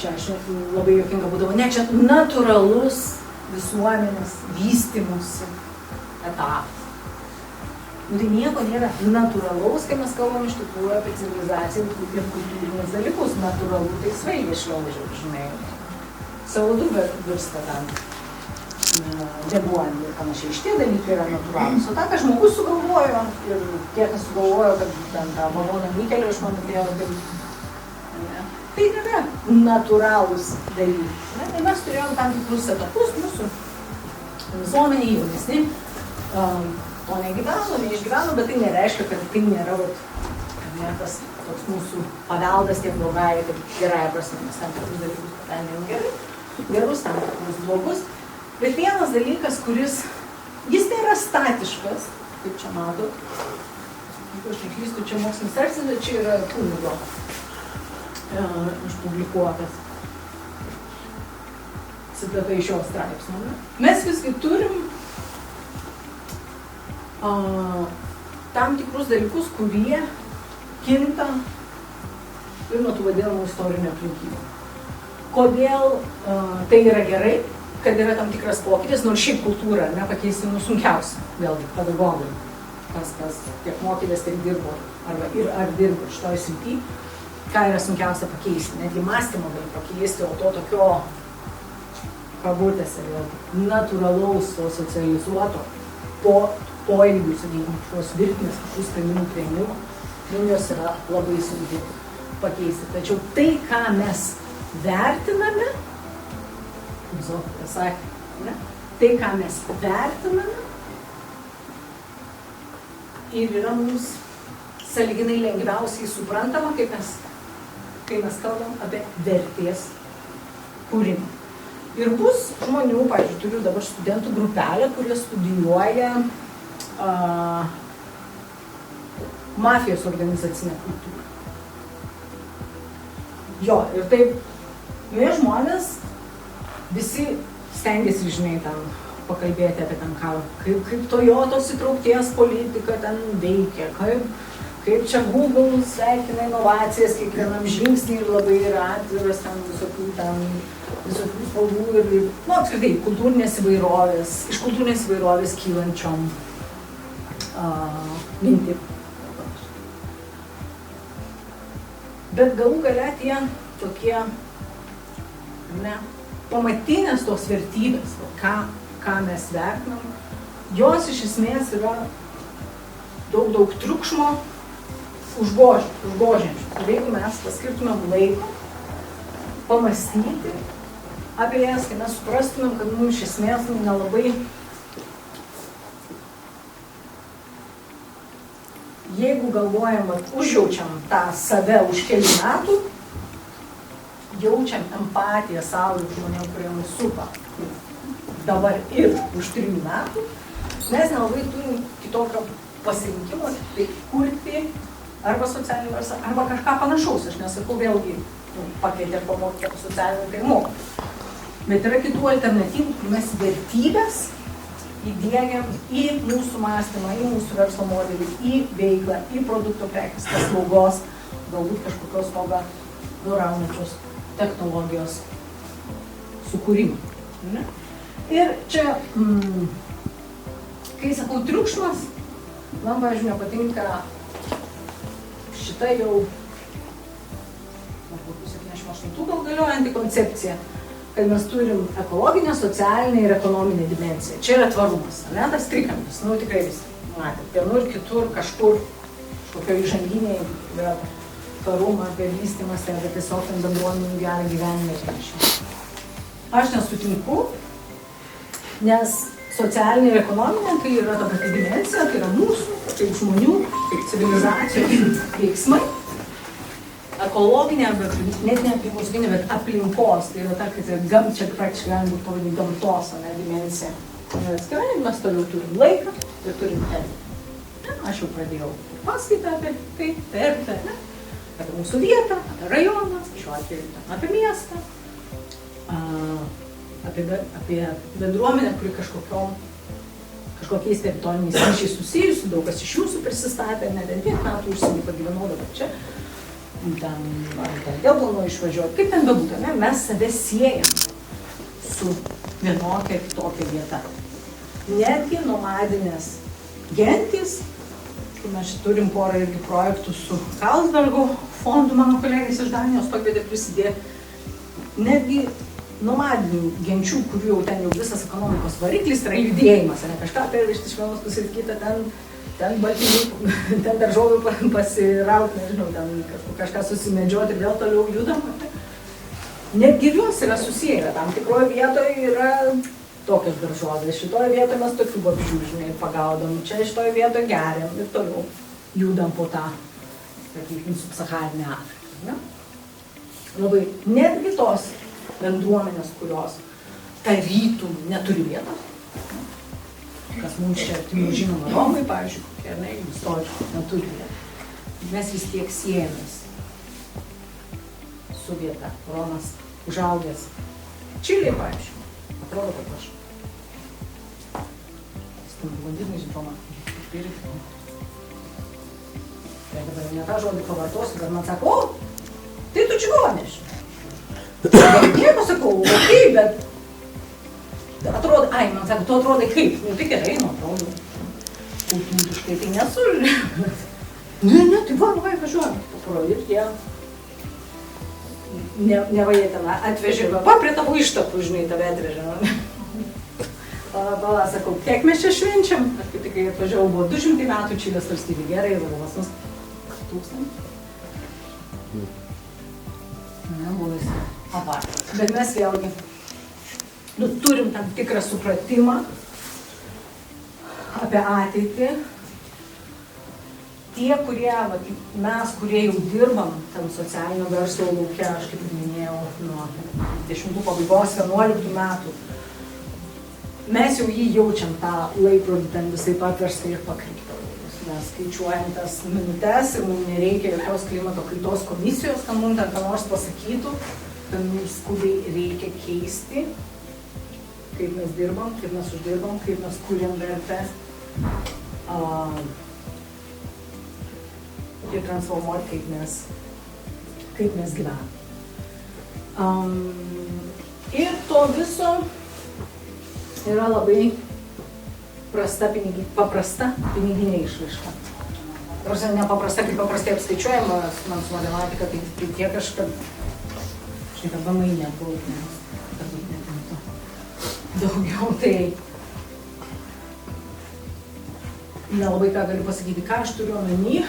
Čia aš labai juokinga būdavo, čia natūralus visuomenės vystymosi etapas. Tai nieko nėra natūralaus, kai mes kalbam iš tikrųjų apie civilizaciją ir kultūrinius dalykus. Natūralu, tai svaigiai šliaužiau, žinai. CO2 virsta tam deguonį ir panašiai. Šitie dalykai yra natūralūs. O tą, ką žmogus sugalvojo, ir tie, kas sugalvojo, kad ten tą vagoną nikelio išmontuoja, tai yra natūralūs dalykai. Tai mes turėjom tam tikrus etapus, mūsų visuomenė jaunesni. To neišgyveno, bet tai nereiškia, kad tai nėra tas toks mūsų paveldas tiek blogąją, tiek gerąją prasme. Mes tam tikrus dalykus patenėjom gerai, gerus, tam tikrus blogus. Bet vienas dalykas, kuris, jis nėra statiškas, kaip čia matot, jeigu aš neklystu, čia mokslinis straipsnis, bet čia yra kunigo išpublikuotas citata iš šio straipsnio. Mes visgi turim tam tikrus dalykus, kurie kinta ir nuo tų vadinamų istorinių aplinkybių. Kodėl tai yra gerai, kad yra tam tikras pokytis, nors šiaip kultūrą nepakeisti sunkiausia, vėlgi, pedagogui, kas tiek mokydės, tiek dirbo, ar dirbo šitoj srity, ką yra sunkiausia pakeisti, netgi mąstymą gali pakeisti, o to tokio kabutėse, natūralaus, socializuoto, poelgių, sakykime, šios virtinės, kažkokių sprendimų priėmimo, jos yra labai sunku pakeisti. Tačiau tai, ką mes vertiname, kaip Zofija sakė, ne? Tai, ką mes vertiname, ir yra mums sąlyginai lengviausiai suprantama, kai mes kalbam apie vertės kūrimą. Ir bus žmonių, pavyzdžiui, turiu dabar studentų grupelę, kurie studijuoja mafijos organizacinę kultūrą. Jo, ir taip, jie žmonės visi stengiasi, žinai, ten pakalbėti apie ten ką, kaip Toyotos įtraukties politika ten veikia, kaip čia Google sveikina inovacijas kiekvienam žingsnį ir labai yra atviras ten visokių spalvų ir, nu, apskritai, iš kultūrinės įvairovės kylančiom mintim. Bet galų gale tie tokie, ne, pamatinės tos vertybės, ką mes vertinam, jos iš esmės yra daug triukšmo užgožiančių. Ir jeigu mes paskirtumėm laiko pamastyti apie jas, kai mes suprastumėm, kad mums iš esmės nelabai, jeigu galvojam, kad užjaučiam tą save už kelių metų, jaučiam empatiją savo žmonėm, kurie mus supa dabar ir už 3 metų, mes nelabai turim kitokio pasirinkimo, tai kurti arba socialinį verslą, arba kažką panašaus. Aš nesakau vėlgi, pakeitė ir pamokyti socialinių kaimų. Bet yra kitų alternatyvų, kur mes vertybės įdiegiam į mūsų mąstymą, į mūsų verslo modelį, į veiklą, į produkto prekės paslaugos, galbūt kažkokios tokio nuraunančios technologijos sukūrimą. Ne? Ir čia, kai sakau triukšmas, man, pavyzdžiui, nepatinka šita jau 78 gal galiojanti koncepcija, kad mes turim ekologinę, socialinę ir ekonominę dimensiją. Čia yra tvarumas, ne, tas trikampis, nu tikrai visi matėt, vienur, kitur, kažkur, kažkokio įžanginiai yra tvarumą, apie vystymąsi, apie tiesiog bendruomenių gerą gyvenimą ir panašiai. Aš nesutinku, nes socialinė ir ekonominė tai yra ta pati dimensija, tai yra mūsų, kaip žmonių, kaip civilizacijos veiksmai. Ekologinė, bet net ne aplinkosauginė, bet aplinkos, tai yra ta, kad čia praktiškai galim būti pavadinti gamtos, ne, dimensija. Mes toliau turim laiką ir turim erdvę. Aš jau pradėjau paskaitą apie tai, erdvę, ne? Apie mūsų vietą, apie rajoną, šiuo atveju apie miestą, apie bendruomenę, kuri kažkokiais teritoriniais ryšiais susijusi, daug kas iš jūsų prisistatė, ne vien tiek metų užsienį pagyvenau dabar čia, ten dėl planuoju išvažiuoti, kaip ten bebūtų, ne? Mes save siejam su vienokia kitokia vieta. Netgi nomadinės gentys, kur mes turim porą irgi projektų su Carlsbergo fondu, mano kolegės iš Danijos pakvietė prisidėti, netgi nomadinių genčių, kurių jau ten jau visas ekonomikos variklis yra judėjimas, ne kažką pervežti iš vienos pusės kitą, ten baltymų, ten daržovių pasirauti, nežinau, ten kažką susimedžioti ir vėl toliau judam. Netgi jos yra susiję, tam tikroje vietoje yra tokios daržovės, šitoje vietoje mes tokių vabzdžių, žinai, pagaudom, čia šitoje vietoje geriam ir toliau judam po tą, sakykime, subsaharinę Afriką. Ne? Labai netgi tos bendruomenės, kurios tarytum neturi vietos, kas mums čia artimų žinoma Romai, pavyzdžiui, kokie, ne, istoriškai neturi vietos. Mes vis tiek siejamės su vieta. Romas užaugęs Čilėje, pavyzdžiui, atrodo, kad aš bandydami žinoma, pirkti. Tai dabar ne tą žodį pavartosiu, bet man sako, tai tu čigonės. Nieko sakau, okei, bet atrodo, man sako, tu atrodai kaip, nu tai gerai, nu atrodo, kultūriškai tai nesu. Ne, tai va, važiuojam, papro, ir jie, neva jie ten atvežė, va, prie tavo ištakų, žinai, tave atvežė. Pala, sakau, kiek mes čia švenčiam? Aš kaip tik, kai atvažiavau, buvo 200 metų Čilės valstybė, gerai, varovas, 1000. Ne, buvo visi apart. Bet mes vėlgi turim tam tikrą supratimą apie ateitį. Tie, kurie, mes, kurie jau dirbam tam socialinio verslo lauke, aš kaip minėjau, nuo 10 pabaigos 11 metų, mes jau jį jaučiam tą laikrodį ten visai paverstą ir pakreiptą. Mes skaičiuojam tas minutes ir mums nereikia jokios klimato kaitos komisijos, kad mums ten ką nors pasakytų, kad mums skubiai reikia keisti, kaip mes dirbam, kaip mes uždirbam, kaip mes kuriam vertę. Ir transformuoti, kaip mes gyvenam. Ir to viso yra labai paprasta piniginė išraiška. Tarsi nepaprasta, kaip paprastai apskaičiuojama, man su matematika, tai tiek aš, kad šitą vamai nedaug, daugiau, tai nelabai ką galiu pasakyti, ką aš turiu omeny.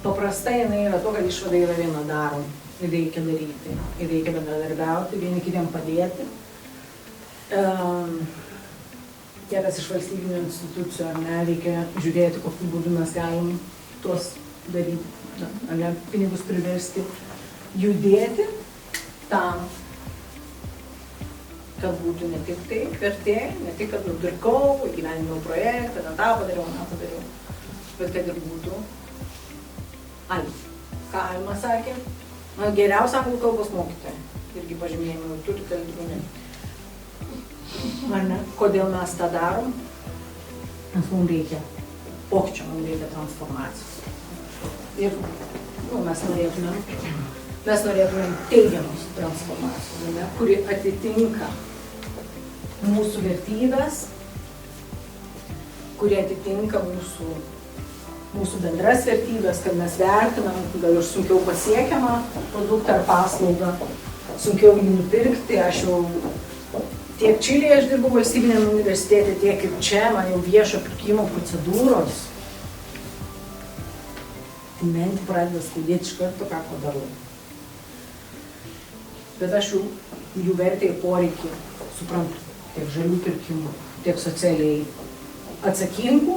Paprastai jinai yra to, kad išvada yra viena darom ir reikia daryti, ir reikia bendradarbiauti, vieni kitiem padėti. Kietas iš valstybinių institucijų, ar ne, reikia žiūrėti, kokiu būdu mes galim tuos daryti, ar ne, pinigus priversti judėti tam, kad būtų ne tik tai vertė, ne tik, kad nupirkau, įgyvendinau projektą, ten tą padariau, bet kad ir būtų ką Alma sakė, geriausia anglų kalbos mokytoja, irgi pažymėjimai turi kalbinį. Ar ne? Kodėl mes tą darom? Nes mums reikia pokyčio, mums reikia transformacijos. Ir mes norėtumėm teigiamos transformacijos, ne? Kuri atitinka mūsų vertybės, kuri atitinka mūsų bendras vertybės, kad mes vertinam, gal ir sunkiau pasiekiamą produktą ar paslaugą, sunkiau jį nupirkti. Aš jau tiek Čilėje aš dirbu valstybiniam universitete, tiek ir čia, man jau viešo pirkimo procedūros. Tai menti pradeda skaudėti iš karto, ką padarau. Bet aš jų vertę ir poreikį suprantu, tiek žalių pirkimų, tiek socialiai atsakingų.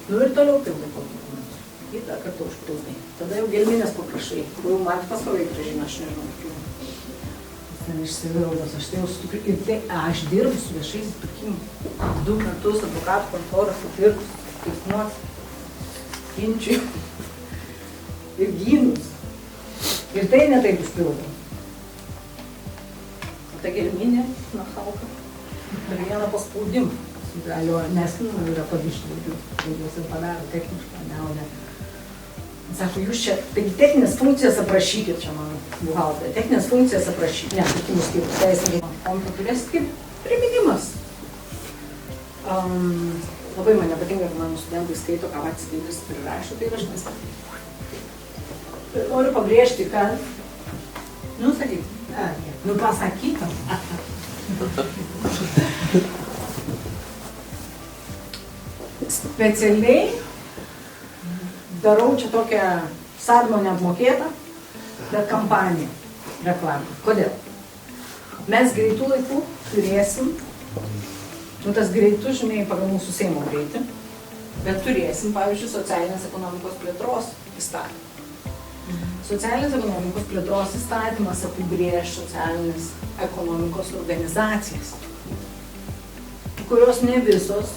Ir toliau pildai dokumentus. Kitą kartą užpildai. Tada jau gelminės paprašai, kur jau man pastovai grąžina, aš nežinau. Ten išsiviraudas, aš tai jau sutikriu. Ir tai aš dirbu su viešais pirkimu. 2 metus advokatų kontoras supirkus, teismuos, ginčių ir gynus. Ir tai ne taip užpildau. O ta gelminė, halka, per vieną paspaudimą. Galioja, nes yra pavyzdžių, jūs ir padaro technišką, ne. Sako, jūs čia, taigi techninės funkcijas aprašykit, čia mano buhalterė, techninės funkcijas aprašykit, ne, pirkimus kaip teisininkai, kompiuterės kaip priminimas. Labai man nepatinka, kad mano studentai skaito, ką patys skaitys prirašo, tai aš neskaitau. Noriu pabrėžti, kad, pasakytam. Specialiai darau čia tokią sadmo neapmokėtą, bet kampaniją, reklamą. Kodėl? Mes greitų laikų turėsim, tas greitų, žinai, pagal mūsų Seimo greitį, bet turėsim, pavyzdžiui, socialinės ekonomikos plėtros įstatymą. Socialinės ekonomikos plėtros įstatymas apibrėž socialinės ekonomikos organizacijas, kurios ne visos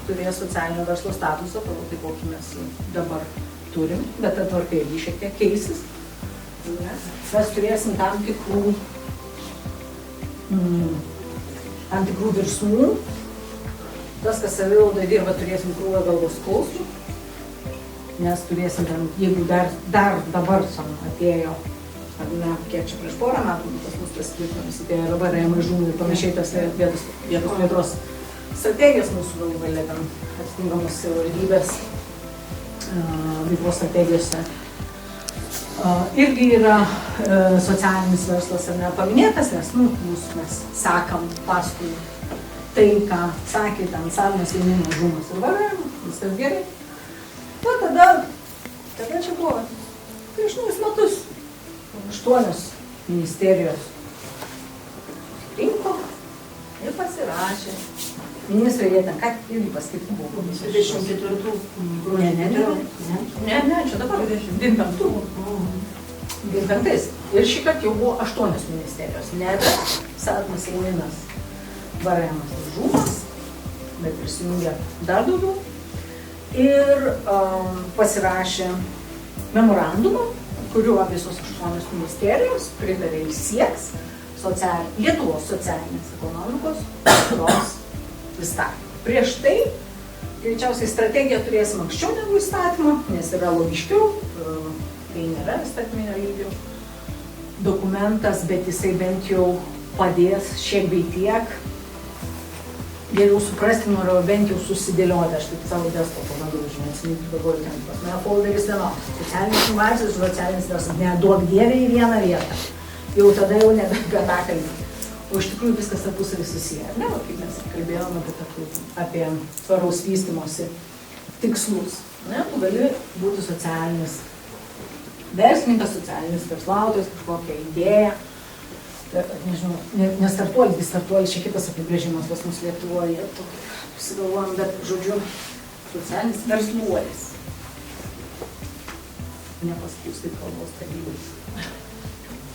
turės socialinio verslo statusą, pagal tai kokį mes dabar turim, bet ta tvarka irgi šiek tiek keisis. Mes turėsim tam tikrų virsmų. Tas, kas savivaldoje dirba, turėsim krūvą galvos skausmų, nes turėsim ten, jeigu dar dabar atėjo, ar ne, kiek čia prieš porą metų, pas mus pasitvirtinimas atėjo dabar mažų ir panašiai tas vietos plėtros strategijos mūsų galų galia ten atitinkamos savivaldybės veiklos strategijose. Irgi yra socialinis verslas ar nepaminėtas, nes mes sekam paskui tai, ką sakė ten savinis jaunimo mažumas ir varavimas, viskas gerai. Na tada čia buvo prieš 2 metus 8 ministerijos rinko pasirašė. Ministrai jie ten ką irgi paskirti buvo. 24. Ne, čia dabar 25. 25. Ir šį kartą jau buvo 8 ministerijos. Nebe Sadmas Eiminas, Varėnas ir Žūmas, bet prisijungė dar daugiau. Ir pasirašė memorandumą, kuriuo visos 8 ministerijos pritarė ir sieks Lietuvos socialinės ekonomikos plėtros įstatymą. Prieš tai, greičiausiai, strategiją turėsim anksčiau negu įstatymą, nes yra logiškiau, tai nėra įstatyminio lygio dokumentas, bet jisai bent jau padės šiek bei tiek geriau suprasti, noriu bent jau susidėlioti, aš taip savo desktopo bandau, žinai, galvoju ten pas mane folderis vienoks, socialinis inovacijos, socialinis verslas, neduok dievė į vieną vietą, jau tada jau nebe apie tą kalbėti. O iš tikrųjų viskas tarpusavy susiję, ne, kaip mes kalbėjome apie tvaraus vystymosi tikslus. Ne, tu gali būti socialinis verslininkas, socialinis verslautojas, kažkokią idėją, nežinau, nestartuolis, startuolis, čia kitas apibrėžimas pas mus Lietuvoje, pasigalvojom, bet, žodžiu, socialinis versluolis. Nepaskūs kaip kalbos tarybai.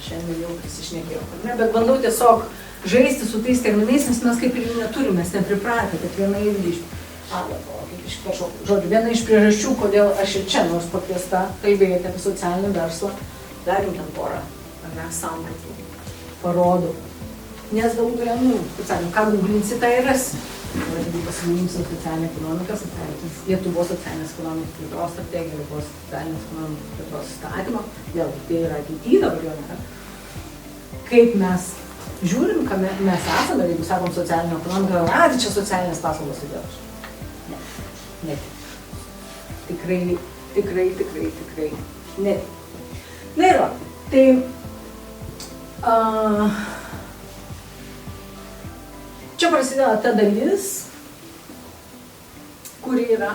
Šiandien jau prisišnekėjau, bet bandau tiesiog žaisti su tais terminais, nes mes kaip ir jų neturime, mes neppripratę, kad viena viena iš priežasčių, kodėl aš ir čia, nors pakviesta kalbėti apie socialinį verslą, darim ten porą, ar ne, sampratų, parodų. Nes galų galę, ką googlinsi, tai rasi. Jeigu pasiūlysim socialinę ekonomiką, Lietuvos socialinės ekonomikos plėtros strategiją, Lietuvos socialinės ekonomikos plėtros įstatymą, vėl tai yra ateityje, dabar jo nėra. Kaip mes žiūrim, ką mes esame, jeigu sakom socialinę ekonomiką, tai čia socialinės paslaugos įdėlaš. Ne. Tikrai. Ne. Na ir va, tai čia prasideda ta dalis, kuri yra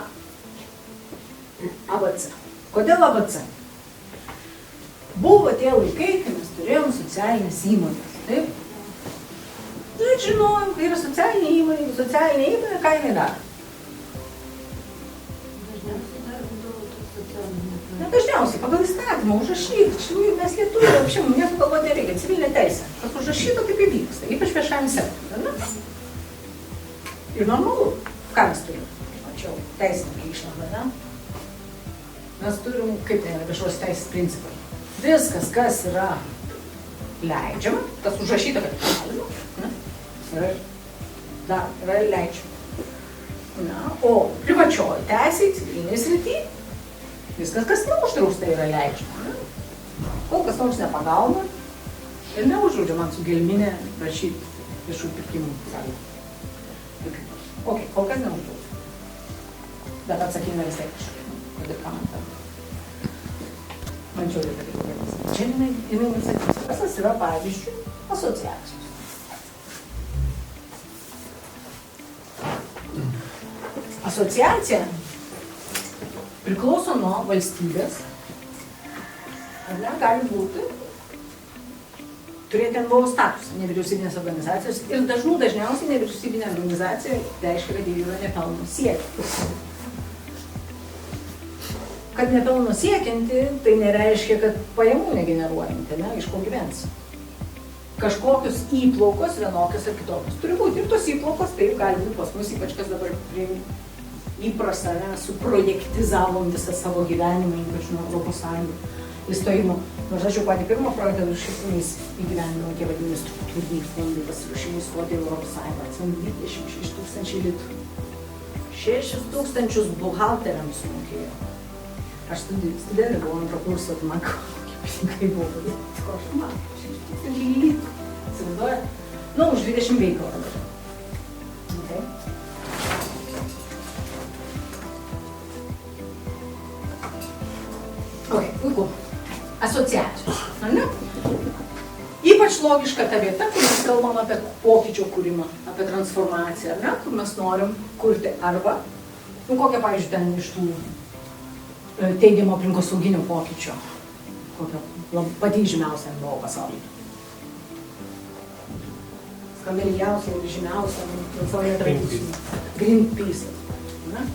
ABC. Kodėl ABC? Buvo tie laikai, kai mes turėjom socialinės įmonės, taip? Ir žinojom, kai yra socialinė įmonė, ką jinai daro? Dažniausiai, pagal įstatymą užrašyta, mes lietuviai, apšiam, nieko kalboti nereikia, civilinė teisė, kas užrašyta, taip įvyksta, ypač viešajam sektoriui, ne? Ir normalu, ką mes turim? Mačiau, teisininkai išlenda, ne? Mes turim, kaip tai yra viešos teisės principai. Viskas, kas yra leidžiama, kas užrašyta, kad galima, ne? Yra leidžiama. Na, o privačioji teisė, civilinė srity, viskas, kas neuždrausta, yra leidžiama. Ne? Kol kas nors nepagauna ir neuždraudžia man su gelminė rašyti viešų pirkimų sąlygų. Ok, kol kas neuždrausta. Bet atsakinga vis tiek kažkaip, kad ir ką man tam. Mančiau, kad tai kalbėtis. Čia jinai nesakys. Kasas yra, pavyzdžiui, asociacijos. Asociacija priklauso nuo valstybės, ar ne, gali būti, turėti NVO statusą, nevyriausybinės organizacijos, ir dažniausiai nevyriausybinė organizacija reiškia, kad jie yra nepelno siekianti. Kad nepelno siekianti, tai nereiškia, kad pajamų negeneruojanti, ne, iš ko gyvensi. Kažkokios įplaukos, vienokios ar kitokios turi būti. Ir tos įplaukos, tai gali būti pas mus, ypač kas dabar įprasta, suprojektizavom visą savo gyvenimą, ypač nuo Europos Sąjungų įstojimo. Nors aš jau patį pirmą projektą viršysmais įgyvenimo, tie vadinami struktūriniai fondai pasiruošimui stoti į Europos Sąjungą. Atsimenu 26 000 litų. 6 000 buhalteriams sumokėjo. Aš studentė buvau antro kurso, tai man kokie pinigai buvo padaryti. Košmar, 6 000 litų. Įsivaizduoja? Nu, už 20 veikalą dabar. Okay. Ok, puiku. Asociacijos, ar ne? Ypač logiška ta vieta, kur mes kalbam apie pokyčio kūrimą, apie transformaciją, ar ne? Kur mes norim kurti arba, kokią, pavyzdžiui, ten iš tų teigiamo aplinkosauginio pokyčio, kokią pati žymiausia NVO pasaulyje. skandalingiausia ir žymiausia pasaulyje tradicijų. Greenpeace. Ne?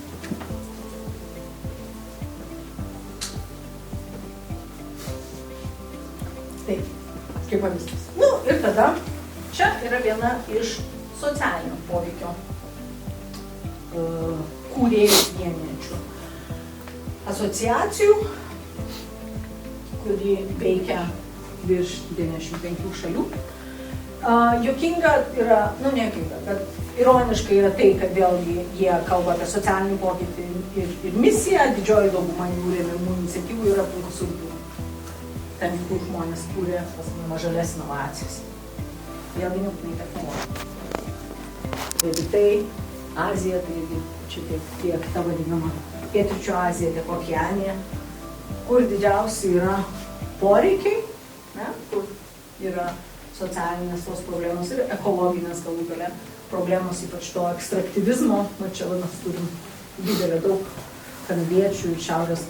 Taip, kaip pavyzdys. Nu, ir tada čia yra viena iš socialinio poveikio kūrėjus vienijančių asociacijų, kuri veikia virš 95 šalių. Juokinga yra, nu ne juokinga, bet ironiška yra tai, kad vėlgi jie kalba apie socialinį pokytį ir misiją, didžioji dauguma jų remiamų iniciatyvų yra aplinkosauginių. Ten, kur žmonės kūrė mažalės inovacijas. Vėlgi nebūtinai technologija. Ir tai Azija, tai irgi čia tiek ta vadinama Pietryčių Azija, tiek Okeanija, kur didžiausi yra poreikiai, ne, kur yra socialinės tos problemos ir ekologinės galų gale problemos, ypač to ekstraktyvizmo. Nu, čia mes turim didelę daug kanadiečių ir šiaurės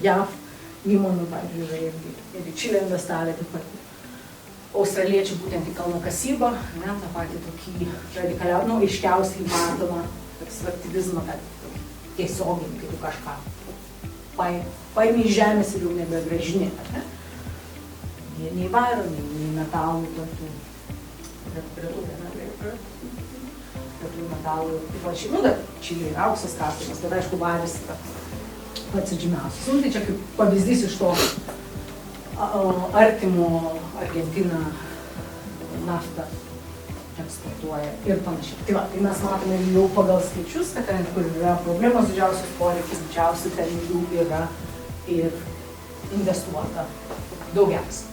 JAV įmonių, pavyzdžiui, ir į Čilę investavę, taip pat australiečių būtent į kalnakasybą, ne, tą patį tokį radikaliausią, nu, aiškiausiai matomą ekstraktyvizmą, kad tiesioginį, kaip kažką paimi iš žemės ir jau nebegražini, ne? Nei vairo, nei metalų, prie tų metalų, ypač, nu, bet Čilė yra auksas kastimas, bet aišku, varis yra pats žymiausias. Nu, tai čia kaip pavyzdys iš to artimo Argentina naftą eksportuoja ir panašiai. Tai va, tai mes matome jau pagal skaičius, kad ten, kur yra problemos, didžiausios poreikis, didžiausi ten jų yra ir investuota daugiausiai.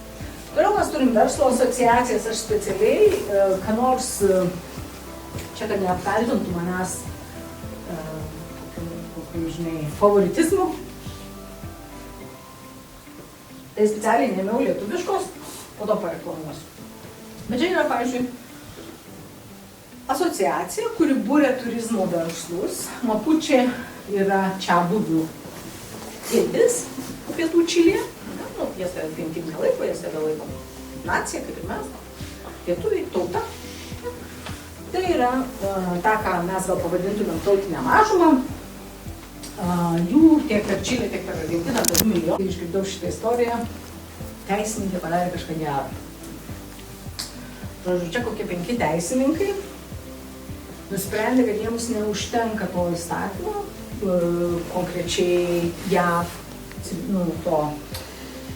Toliau mes turim verslo asociacijas, aš specialiai, ką nors, čia kad neapkaltintų manęs, kokiu, žinai, favoritizmu, tai specialiai nėmiau lietuviškos, po to pareklamuosiu. Bet čia yra, pavyzdžiui, asociacija, kuri būrė turizmo verslus. Mapuche yra čiabuvių gentis pietų Čilėje. Nu, jie save gimtimi nelaiko, jie save laiko nacija, kaip ir mes, lietuviai, tauta. Tai yra ta, ką mes gal pavadintumėm tautinę mažumą. Jų tiek per Čilę, tiek per Argentiną, apie 2 milijonų. Kai išgirdau šitą istoriją, teisininkai padarė kažką gerą. Žodžiu, čia kokie 5 teisininkai nusprendė, kad jiems neužtenka to įstatymo, konkrečiai JAV, nu, to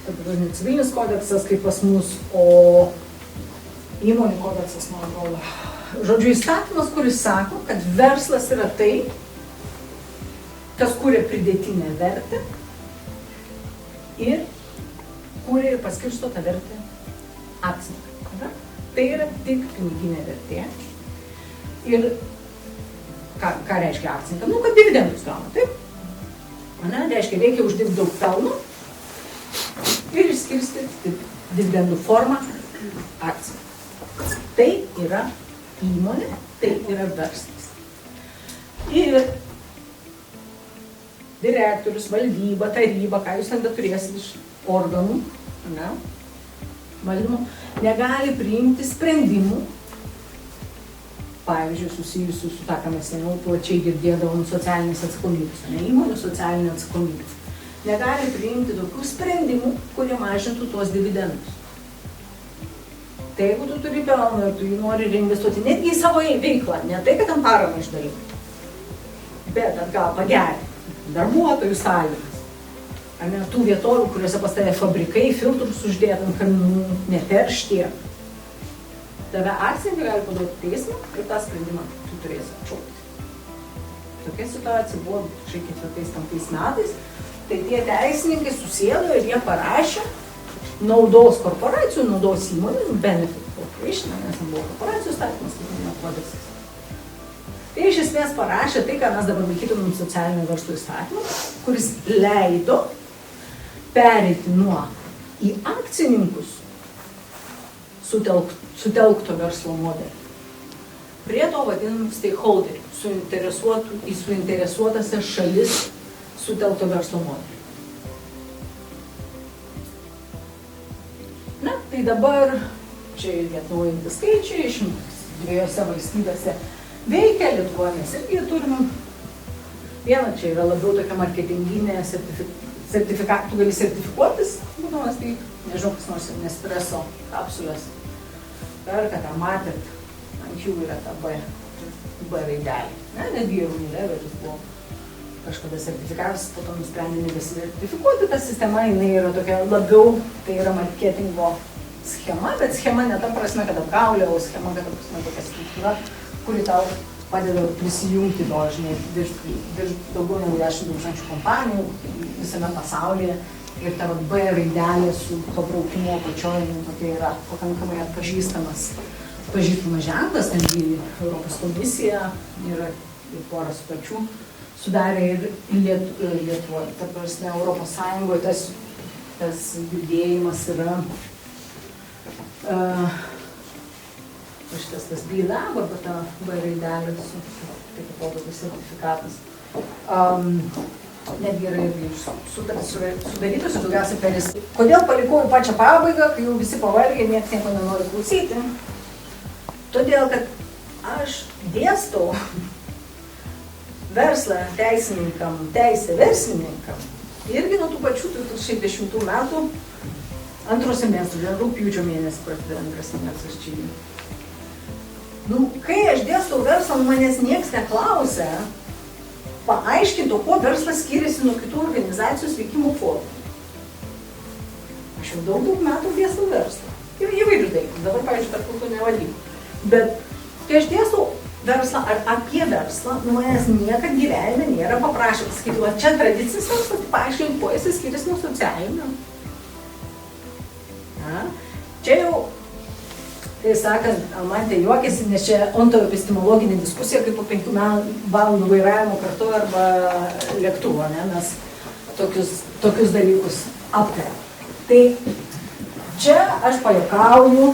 ne civilinis kodeksas kaip pas mus, o įmonių kodeksas, man atrodo. Žodžiu, įstatymas, kuris sako, kad verslas yra tai, kas kuria pridėtinę vertę ir kuria ir paskirsto tą vertę akcininkai. Tai yra tik piniginė vertė. Ir ką reiškia akcininkai? Nu, kad dividendus gauna, taip? Ne, reiškia, reikia uždirbti daug pelno ir išskirstyti dividendų formą akcijų. Tai yra įmonė, tai yra verslas. Ir direktorius, valdyba, taryba, ką jūs ten turėsit iš organų, ne, valdymo, negali priimti sprendimų, pavyzdžiui, susijusių su tą, ką mes seniau plačiai girdėdavom socialinės atsakomybės, ne, įmonių socialinė atsakomybė. Negali priimti tokių sprendimų, kurie mažintų tuos dividendus. Tai jeigu tu turi pelną ir tu jį nori reinvestuoti netgi į savo veiklą, ne tai, kad tam paramą išdalinti, bet atgal pagerinti darbuotojų sąlygas, ar ne, tų vietovių, kuriuose pas tave fabrikai, filtrus uždėt ant kaminų, neteršti. Tave akcininkai gali paduoti teismą ir tą sprendimą tu turėsi atšaukti. Tokia situacija buvo 2004-2005 metais, tai tie teisininkai susėdo ir jie parašė naudos korporacijų, naudos įmonių, benefit corporation, nes buvo korporacijų statymas, kaip minėjo kodeksas. Tai iš esmės parašė tai, ką mes dabar laikytumėm socialinio verslo įstatymą, kuris leido pereiti nuo į akcininkus sutelkto verslo modelį prie to vadinamų stakeholderių, į suinteresuotasias šalis sutelkto verslo modelį. Na, tai dabar čia irgi atnaujinti skaičiai, 102 valstybėse veikia, Lietuvoje mes irgi turim. Viena čia yra labiau tokia marketinginė sertifikatų, tu gali sertifikuotis, būdamas tai, nežinau, kas nors Nespresso kapsulės perka, tą matėt, ant jų yra ta B raidelė. Netgi jau Unileveris buvo kažkada sertifikavęs, po to nusprendė nebesisertifikuoti, ta sistema, jinai yra tokia labiau, tai yra marketingo schema, bet schema ne ta prasme, kad apgaulė, o schema, kad prasme tokia struktūra, kuri tau padeda prisijungti to, žinai, virš daugiau negu 10 000 kompanijų visame pasaulyje ir ta B raidelė su pabraukimu apačioje tokia yra pakankamai atpažįstamas ženklas, tengi Europos komisija yra ir porą sutarčių sudarė ir Lietuvoje. Ta prasme, Europos Sąjungoje tas judėjimas yra šitas B-Lab arba ta B raidelė su taip atrodo sertifikatas. Netgi yra ir sudarytos ir daugiausia peris. Kodėl palikau į pačią pabaigą, kai jau visi pavargė, niekas nieko nenori klausyti? Todėl, kad aš dėstau verslą teisininkam, teisę verslininkam irgi nuo tų pačių 2010 metų antro semestro, rugpjūčio mėnesį prasidėjo antras semestras čia. Kai aš dėstau verslą, manęs niekas neklausia, paaiškinti, kuo verslas skiriasi nuo kitų organizacijos veikimo formų. Aš jau daug metų dėstau verslą. Ir įvairių dalykų. Dabar, pavyzdžiui, tarptautinė vadyba. Bet kai aš dėstau verslą ar apie verslą, manęs niekad gyvenime nėra paprašę pasakyti, o čia tradicinis verslas, tai paaiškinti, kuo jis skiriasi nuo socialinio. Čia jau, tai sakant, Almantė juokėsi, nes čia ontoepistemologinė diskusija, kaip po 5 valandų vairavimo kartu arba lėktuvo, ne? Mes tokius dalykus aptarėm. Tai čia aš pajuokauju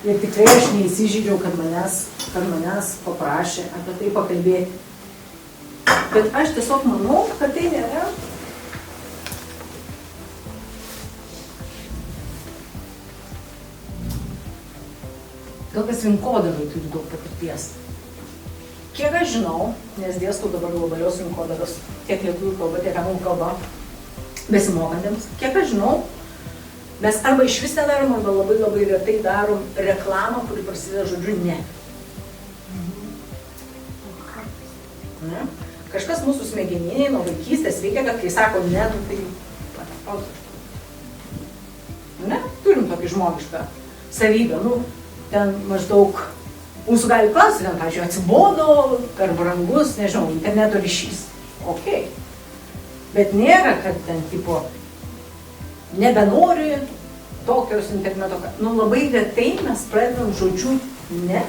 ir tikrai aš neįsižydžiau, kad manęs paprašė apie tai pakalbėti. Bet aš tiesiog manau, kad tai nėra gal kas rinkodarai turi daug patirties. Kiek aš žinau, nes dėstau dabar globalios rinkodaros, tiek lietuvių kalba, tiek anglų kalba besimokantiems, kiek aš žinau, mes arba iš vis nedarom, arba labai retai darom reklamą, kuri prasideda žodžiu ne. Ne? Kažkas mūsų smegeniniai nuo vaikystės veikia, kad kai sako ne, tai ne, turim tokį žmogišką savybę, ten maždaug mūsų gali klausti, ten, pavyzdžiui, atsibodo, per brangus, nežinau, interneto ryšys. Ok. Bet nėra, kad ten, tipo, nebenori tokios interneto, labai retai mes pradedam žodžiu ne.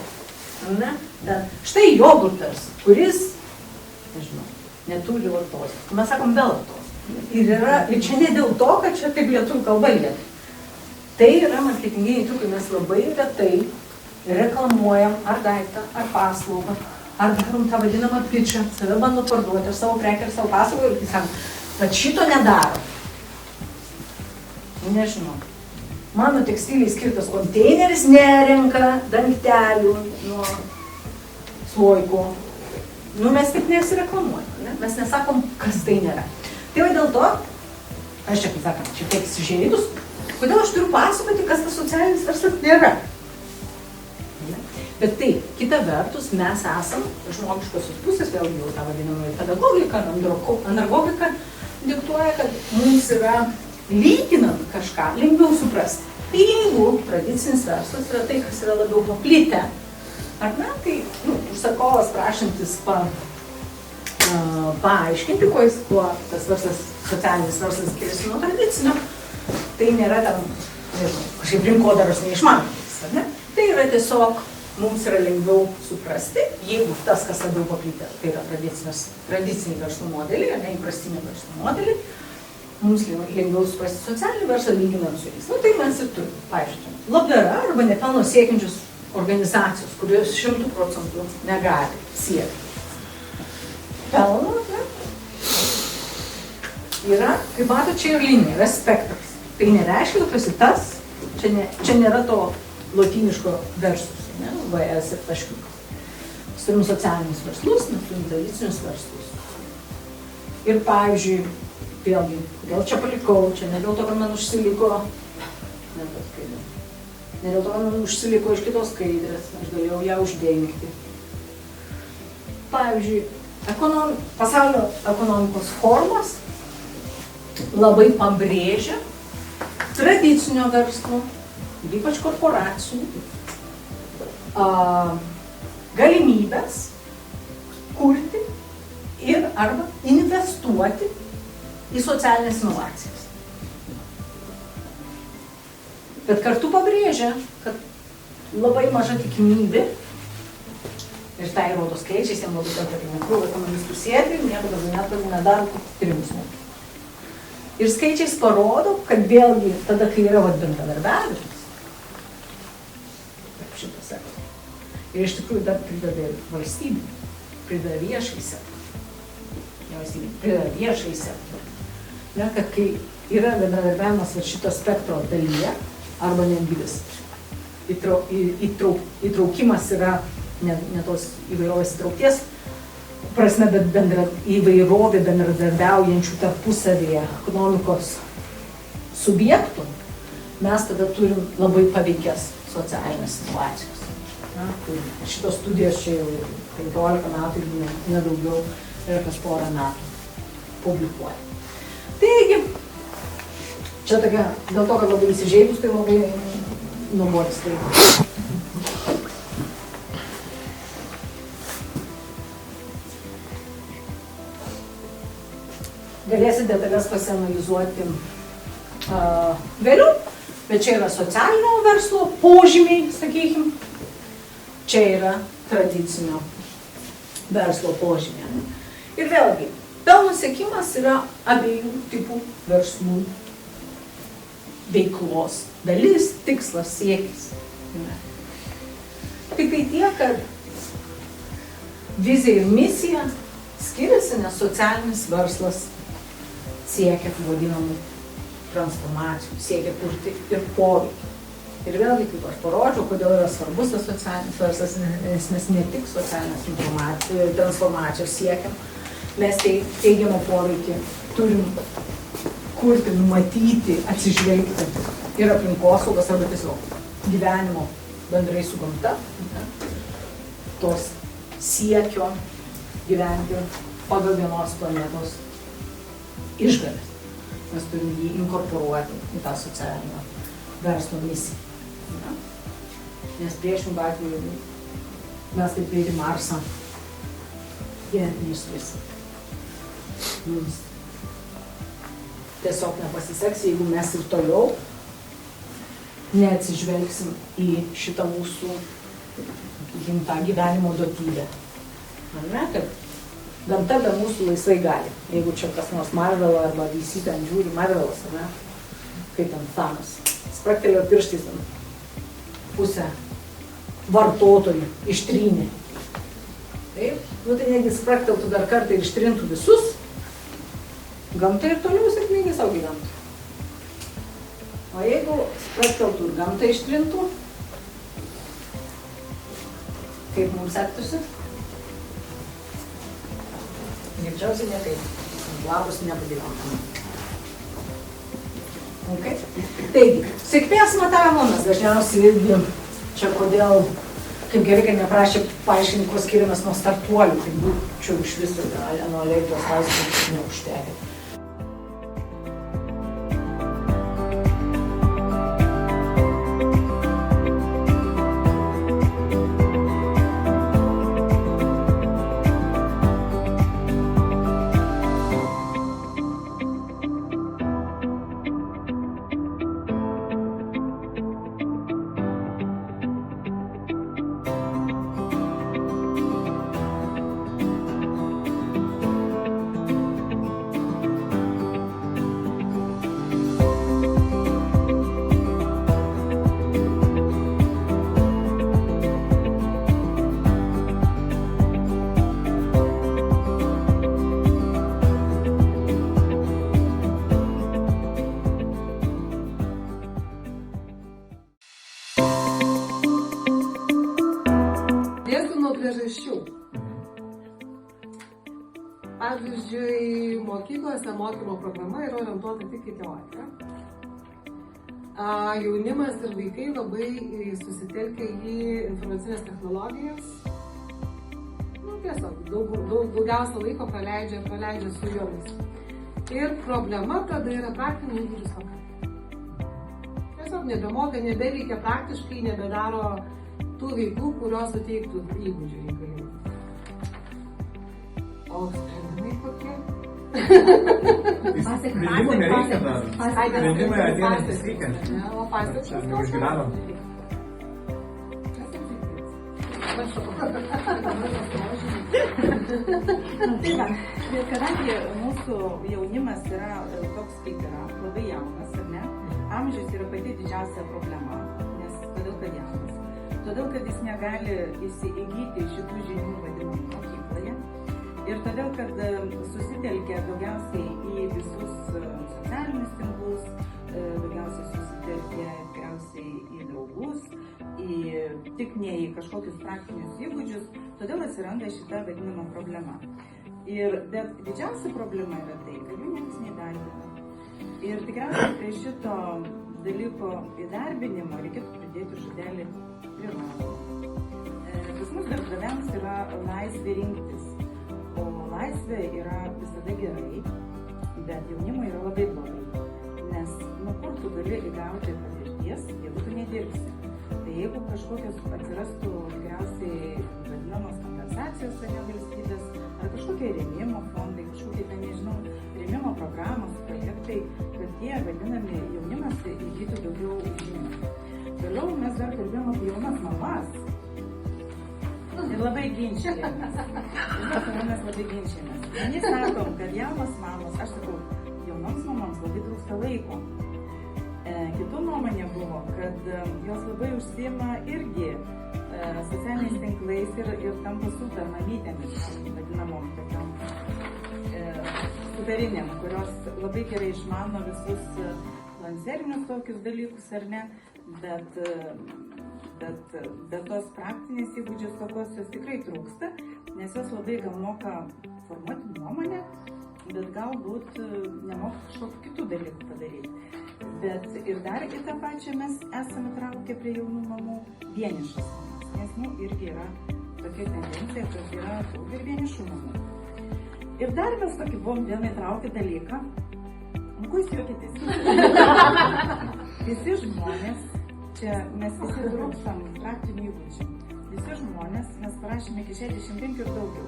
Ten, štai jogurtas, kuris, nežinau, neturi vartos. Mes sakom be vartos. Ir čia ne dėl to, kad čia taip lietuvių kalba lieka. Tai yra marketinginiai triukai, mes labai retai reklamuojam ar daiktą, ar paslaugą, ar darom tą vadinamą pitchą, save bando parduoti, ar savo prekę, ar savo paslaugą ir tai sakom, kad šito nedaro. Nežinau. Mano tekstiliai skirtas konteineris nerenka dangtelių nuo slojko. Mes taip nesireklamuojam, ne? Mes nesakom, kas tai nėra. Tai va dėl to, aš čia, kaip sakant, šiek tiek įsižeidus, kodėl aš turiu pasakoti, kas tas socialinis verslas nėra. Bet taip, kita vertus, mes esam žmogiškosios pusės, vėlgi jau tą vadinamą pedagogika, andragogika diktuoja, kad mums yra lyginant kažką lengviau suprasti. Tai jeigu tradicinis verslas yra tai, kas yra labiau paplitę, ar ne, tai užsakovas prašantis paaiškinti, kuo tas verslas, socialinis verslas skiriasi nuo tradicinio, tai nėra tam, nežinau, kažkaip rinkodaros neišmanantis, ar ne? Tai yra tiesiog, mums yra lengviau suprasti, jeigu tas, kas labiau paplitę, tai yra tradiciniai verslo modeliai, ar ne įprastiniai verslo modeliai, mums lengviau suprasti socialinį verslą lyginant su jais. Tai mes ir turime, pavyzdžiui, labdara arba nepelno siekiančios organizacijos, kurios 100% negali siekti. Pelno, ne? Yra, kaip matot, čia ir linija, yra spektras. Tai nereiškia, kad esi tas, Čia nėra to lotyniško versus, ne? VS ir taškiukas. Mes turim socialinius verslus, mes turim tradicinius verslus. Ir pavyzdžiui, vėlgi, kodėl čia palikau, čia ne dėl to, kad man užsiliko, ne dėl to, kad man užsiliko iš kitos skaidrės, aš galėjau ją uždengti. Pavyzdžiui, pasaulio ekonomikos formas labai pabrėžia tradicinio verslo, ypač korporacijų, galimybės kurti ir arba investuoti į socialinės inovacijas. Bet kartu pabrėžia, kad labai maža tikimybė, ir tai rodo skaičiais, jam labai tarptautinė krūva ekonomistų sėdi, nieko daugiau nedaro tyrimus mokymus. Ir skaičiais parodo, kad vėlgi tada, kai yra bendradarbiavimas, kaip šitą sektorių, ir iš tikrųjų dar prideda valstybė, prideda viešai sektorių, kad kai yra bendradarbiavimas šito spektro dalyje, arba netgi vis įtraukimas yra ne tos įvairovės įtraukties prasme, bet įvairovė bendradarbiaujančių tarpusavėje ekonomikos subjektų, mes tada turim labai paveikias socialinės situacijos. Šitos studijos čia jau 15 metų ir nedaugiau ir kas porą metų publikuoja. Taigi, čia tokia, dėl to, kad labai įsižeidus, tai labai nuobodis tai. Galėsit detalės pasianalizuoti vėliau, bet čia yra socialinio verslo požymiai, sakykim, čia yra tradicinio verslo požymiai. Ir vėlgi, pelno siekimas yra abiejų tipų verslų veiklos dalis, tikslas, siekis. Tik tai tiek, kad vizija ir misija skiriasi, nes socialinis verslas siekia vadinamų transformacijų, siekia kurti ir poveikį. Ir vėlgi, kaip aš parodžiau, kodėl yra svarbus tas socialinis verslas, nes mes ne tik socialinės transformacijos siekiam, mes teigiamą poveikį turim kurti, numatyti, atsižvelgti ir aplinkosaugos arba tiesiog gyvenimo bendrai su gamta, tos siekio gyventi pagal vienos planetos išgalės. Mes turim jį inkorporuoti į tą socialinio verslo misiją. Nes priešingų atveju mes kaip ir į Marsą gyventi neišskrisim. Mums tiesiog nepasiseks, jeigu mes ir toliau neatsižvelgsim į šitą mūsų tą gyvenimo duotybę. Ne, kad gamta be mūsų laisvai gali. Jeigu čia kas nors Marvelą arba DC ten žiūri, Marvelas, ne? Kaip ten Thanos. Spraktelėjo pirštais pusę vartotojų ištrynė. Taip? Nu tai negi sprakteltų dar kartą ir ištrintų visus, gamta ir toliau sėkmingai savo gyventų. O jeigu sprakteltų ir gamta ištrintų, kaip mums sektųsi? Greičiausiai nekaip. Labus nepagyventume. Okay. Taigi, sėkmės matavimo mes dažniausiai irgi čia kodėl, kaip gerai, kad neprašė paaiškinti, kuo skiriamės nuo startuolių, tai būčiau iš viso nuo elektros laisvės neužtekę. Pradėsiu nuo priežasčių. Pavyzdžiui, mokyklose mokymo programa yra orientuota tik į teoriją. Jaunimas ir vaikai labai susitelkia į informacinės technologijas. Tiesiog, daugiausia laiko praleidžia su jomis. Ir problema tada yra praktinių įgūdžių stoka. Tiesiog nebemoka, nebeveikia praktiškai, nebedaro tų veiklų, kurios suteiktų įgūdžių reikalingų. O sprendimai kokie? Sprendimų nereikia dar. Sprendimai ateina nesveikiant. O pasiekmes Čia neužgyvenom. Tai va, ir kadangi mūsų jaunimas yra toks kaip yra, labai jaunas, ar ne? Amžius yra pati didžiausia problema, nes todėl, kad jaunas. Todėl, kad jis negali įsigyti šitų žinių vadinamų mokykloje. Ir todėl, kad susitelkia daugiausiai į visus socialinius tinklus, daugiausiai susitelkia tikriausiai į draugus, tik ne į kažkokius praktinius įgūdžius, todėl atsiranda šita vadinama problema. Bet didžiausia problema yra tai, kad jų niekas neįdarbina. Ir tikriausiai prie šito dalyko įdarbinimo reikėtų pridėti žodelį privalomą. Pas mus darbdaviams yra laisvė rinktis, o laisvė yra visada gerai, bet jaunimui yra labai blogai. Nes nuo kur tu gali įgauti patirties, jeigu tu nedirbsi. Tai jeigu kažkokios atsirastų tikriausiai vadinamos kompensacijos valstybės, ar kažkokie rėmimo fondai, kažkokie, nežinau, rėmimo programos, projektai, kad tie vadinami jaunimas įgytų daugiau žinių. Vėliau mes dar kalbėjome apie jaunas mamas. Ir labai ginčijamės. Mes labai ginčijamės. Vieni sakom, kad jaunos mamos, aš sakau, jaunoms mamoms labai trūksta laiko. Kitų nuomonė buvo, kad jos labai užsiima irgi socialiniais tinklais ir tampa super mamytėmis, vadinamom tokiom superinėm, kurios labai gerai išmano visus lancerinius tokius dalykus, ar ne, bet tos praktinės įgūdžios tokios jos tikrai trūksta, nes jos labai gal moka formuoti nuomonę, bet galbūt nemoka kažkokių kitų dalykų padaryti. Bet ir dar į tą pačią mes esame traukę prie jaunų mamų vienišas mamas, nes irgi yra tokia tendencija, kad yra daug ir vienišų mamų. Ir dar mes tokį buvom vieną įtraukę dalyką, ko jūs juokitės? Visi žmonės, čia mes visi trūkstam praktinių įgūdžių, visi žmonės, mes parašėme iki 65 ir daugiau.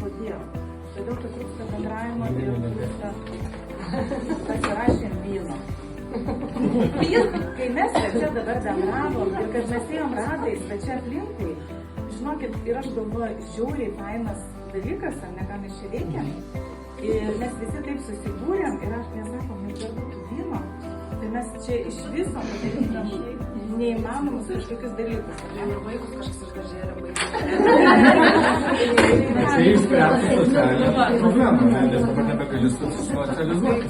Kodėl? Todėl, kad trūksta bendravimo ir trūksta pasirašėm vyno. Kai mes čia dabar bendravom ir kad mes ėjom ratais, bet čia aplinkui, žinokit, ir aš galvoju, žiauriai fainas dalykas, ar ne, ką mes čia veikiam. Ir mes visi taip susibūrėm ir aš nesakom, jau dar būtų vyno. Tai mes čia iš viso padarytum neįmanomus kažkokius dalykus. Ir vaikus kažkas iš darželio baigė. Tai išspręsti socialinę problemą, nes dabar nebegali socializuoti.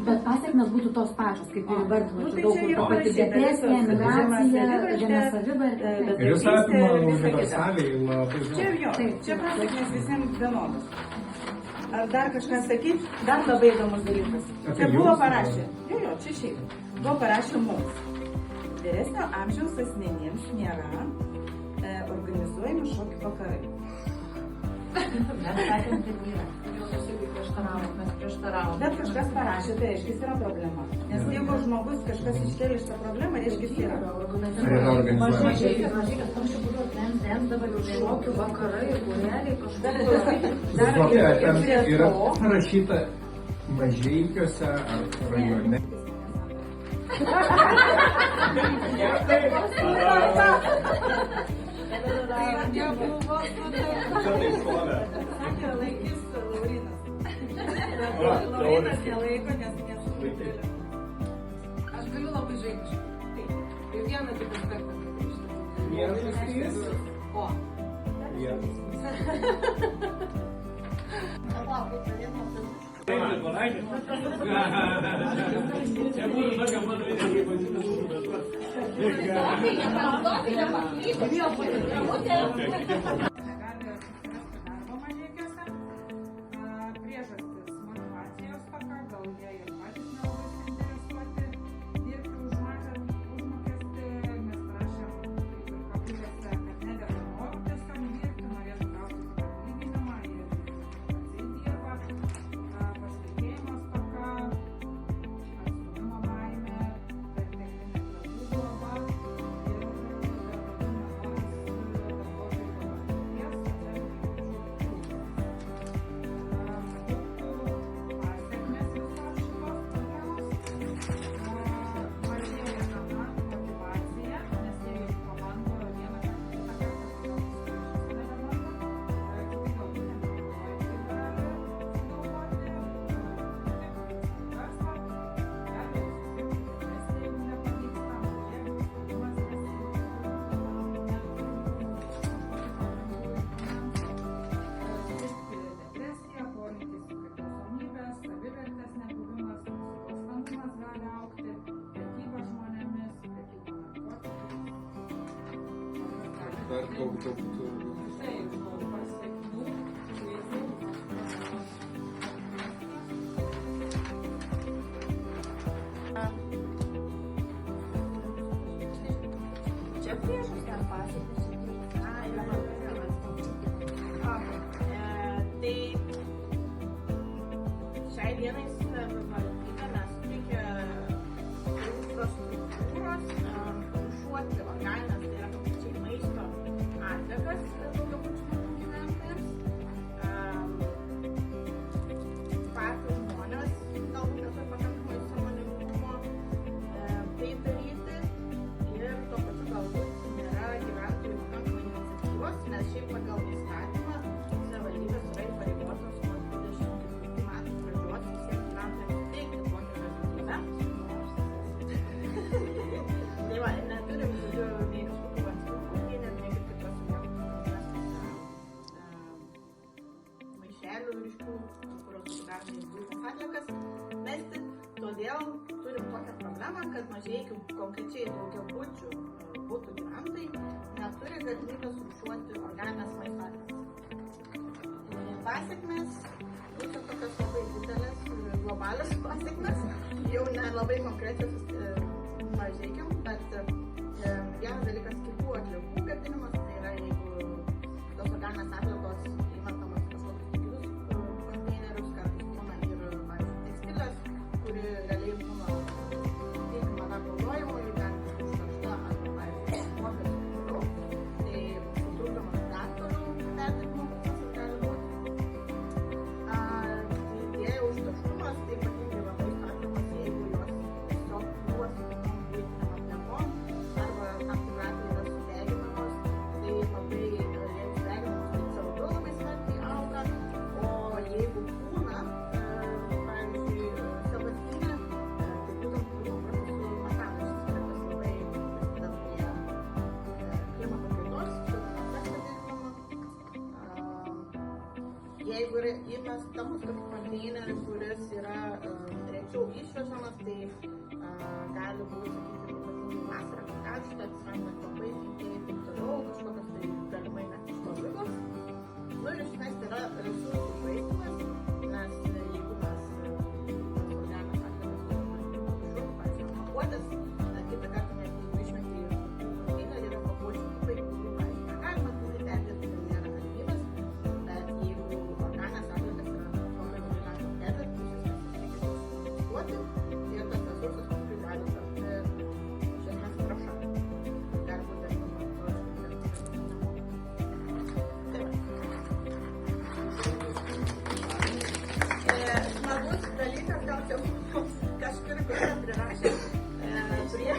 Bet pasiekmes būtų tos pačios, kaip ir įvardinote, daug kur ta pati depresija, migracija, žemė savivertė. Ir jūs apima universaliai labai daug. Čia jo, čia pasiekmes visiems vienodas. Ar dar kažką sakyti? Dar labai įdomus dalykas. Čia buvo parašę. Jo, čia šiaip. Buvo parašę mums. Vyresnio amžiaus asmenims nėra organizuojami šokių vakarai. Mes sakėm, kad yra. Mes prieštaravom. Bet kažkas parašė, tai reiškia, yra problema. Nes jeigu žmogus kažkas iškėlė šitą problemą, reiškia, yra. Mažai, kad anksčiau būdavo trends, dabar jau šokių vakarai, būreliai, Ten yra parašyta Mažeikiuose ar rajone. Sakė, laikys Laurinas. Laurinas nelaiko, nes nesulaikė. Aš galiu labai žaibiškai. Ir vieną tik aspektą. Vienas. O. Vienas. Palauk, kaip pradėt nuo pirmučių. Negali susirasti darbo mažeikiuose. Priežastis motyvacijos stoka, gal jie ir patys nelabai suinteresuoti dirbti už mažą užmokestį. Mes prašėm kaip ir kabutėse, kad nedėra norų tiesiog dirbti, norėtų gauti atlyginimą ir atsidirba. Pasitikėjimo stoka, atstumimo baimė, perteklinė klaidų globa ir darbdavių nenoras darbuotojų patirties pasekmės visos šitos problemos. Mažėja gana motyvacija, nes jie jau pabando vieną kartą, kitą kartą, tai gal susipažįsta dabar, kiti galbūt negalvoja, kaip gali sugalvoti verslą, gali susirgti depresija, jeigu nepavyksta, jeigu spaudimas depresija, polinkis į priklausomybės, savivertės nebuvimas, nusikalstamumas gali augti, prekyba žmonėmis, prekyba narkotikais. Dar daug tų. Taip, pasekmių, klaidų. Čia priežastis ar pasekmės? Tai šiai dienai savivaldybė mes reikia infrastruktūros rūšiuoti organines, tai yra konkrečiai maisto atliekas daugiabučių gyventojams. Patys žmonės galbūt neturi pakankamai sąmoningumo tai daryti ir tuo pačiu galbūt nėra gyventojų pakankamai iniciatyvos, nes šiaip pagal įstatymą savivaldybės yra įpareigotos nuo 24 metų pradžios visiems gyventojams teikti tokią galimybę. Tai va, neturim nei kažkokių atstovų, nei kaip kitos maišelių ryškių, kurios susidarė į buitinės atliekas mesti. Todėl turim tokią problemą, kad Mažeikių konkrečiai daugiabučių butų gyventojai neturi galimybės rūšiuoti organines maisto atliekas. Pasekmės būtų tokios labai didelės, globalios pasekmės, jau ne labai konkrečios Mažeikiam, bet vienas dalykas kitų atliekų gadinimas, tai yra jeigu tos organinės atliekos įmetamas į kažkokius kitus konteinerius, kartais būna ir, pavyzdžiui, tekstilės, kuri realiai būna tinkama dar naudojimui, gali būti užteršta arba, pavyzdžiui, moteris ir toliau. Tai sutrukdomas dar toliau perdirbimo procesas gali būti. Didėja užterštumas, tai ypatingai labai skatinamas, jeigu jos tiesiog duos kitom buitiniam atliekom arba tam tikrą atveju yra sudeginamos, tai labai, jeigu sudeginamos, tai CO2 labai smarkiai auga, o jeigu būna, pavyzdžiui, sąvartyne, tai būtent būna su metanas, kas labai prisideda prie klimato kaitos, šiltnamio efektą didinimo. Jeigu yra įmestamas toks konteineris, kuris yra rečiau išvežamas, tai gali būti, sakykime, ypatingai vasarą, kai karšta, atsiranda kvapai, kenkėjai ir taip toliau, kažkokios tai galimai netiškos ligos. Nu ir iš esmės yra resursų švaistymas, nes jeigu mes organines atliekas rūšiuoti, pavyzdžiui, pakuotės, kitą kartą net jeigu išmeti į konteinerį yra pakuočių tipai, kurių, pavyzdžiui, negalima pilnai perdirbti, tai nėra galimybės, bet jeigu organinės atliekas yra labai labai lengva perdirbti, iš esmės reikia rūšiuoti ir tas resursas paskui gali tapti iš esmės trąša. Gali būti smagus dalykas, gal čia būtų kažkur prirašė prie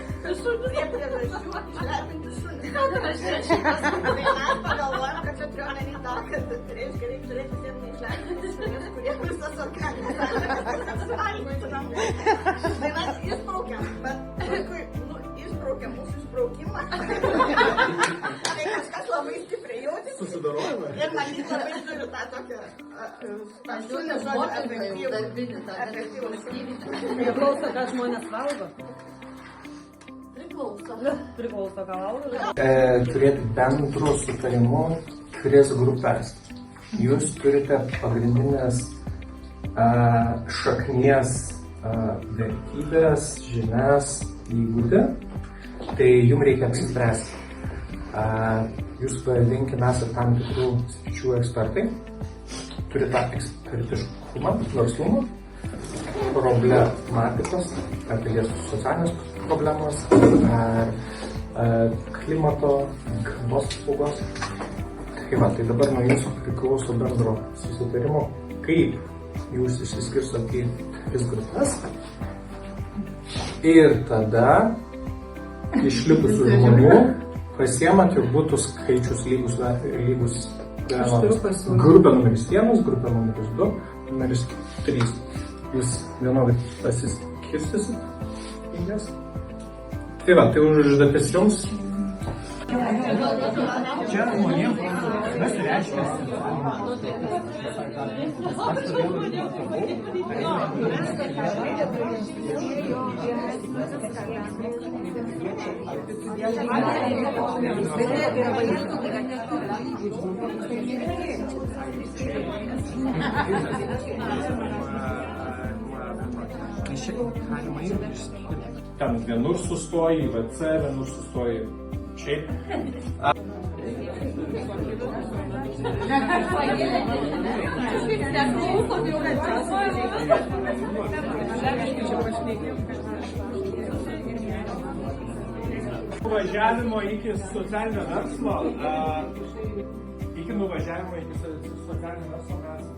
priežasčių išlepinti šunį. Tai mes pagalvojom, kad čia turiu omeny tą, kad reiškia reikia turėti visiems neišlepinti šunis, kurie visas organines atliekas suvalgytumėm. Tai mes išbraukėm, bet paskui išbraukėm mūsų išbraukimą. Tai kažkas labai stipriai jautėsi. Susidorojame. Ir matyt labai turiu tą tokią pasiūlė žodį efektyvus. Priklauso, ką žmonės valgo. Priklauso, ką valgo. Turėti bendrų sutarimų tris grupės. Jūs turite pagrindinės šaknies vertybės, žinias, įgūdį. Tai jums reikia apsispręsti. Jūs pavadinkime, esate tam tikrų sričių ekspertai, turite tą ekspertiškumą, verslumą, problematikos, ar tai yra socialinės problemos, ar klimato, gamtos apsaugos. Tai dabar nuo jūsų priklauso bendro susitarimo, kaip jūs išsiskirstote į tris grupės. Ir tada išlikusių žmonių pasiemat ir būtų skaičius lygus grupė numeris 1, grupė numeris 2, numeris 3. Jūs vienodai pasiskirstysit į jas. Tai va, tai užduotis jums. Čia žmonėms kas reiškia ten vienur sustoji, VC, vienur sustoji šiaip. Nuvažiavimo iki socialinio verslo, iki nuvažiavimo iki socialinio verslo mes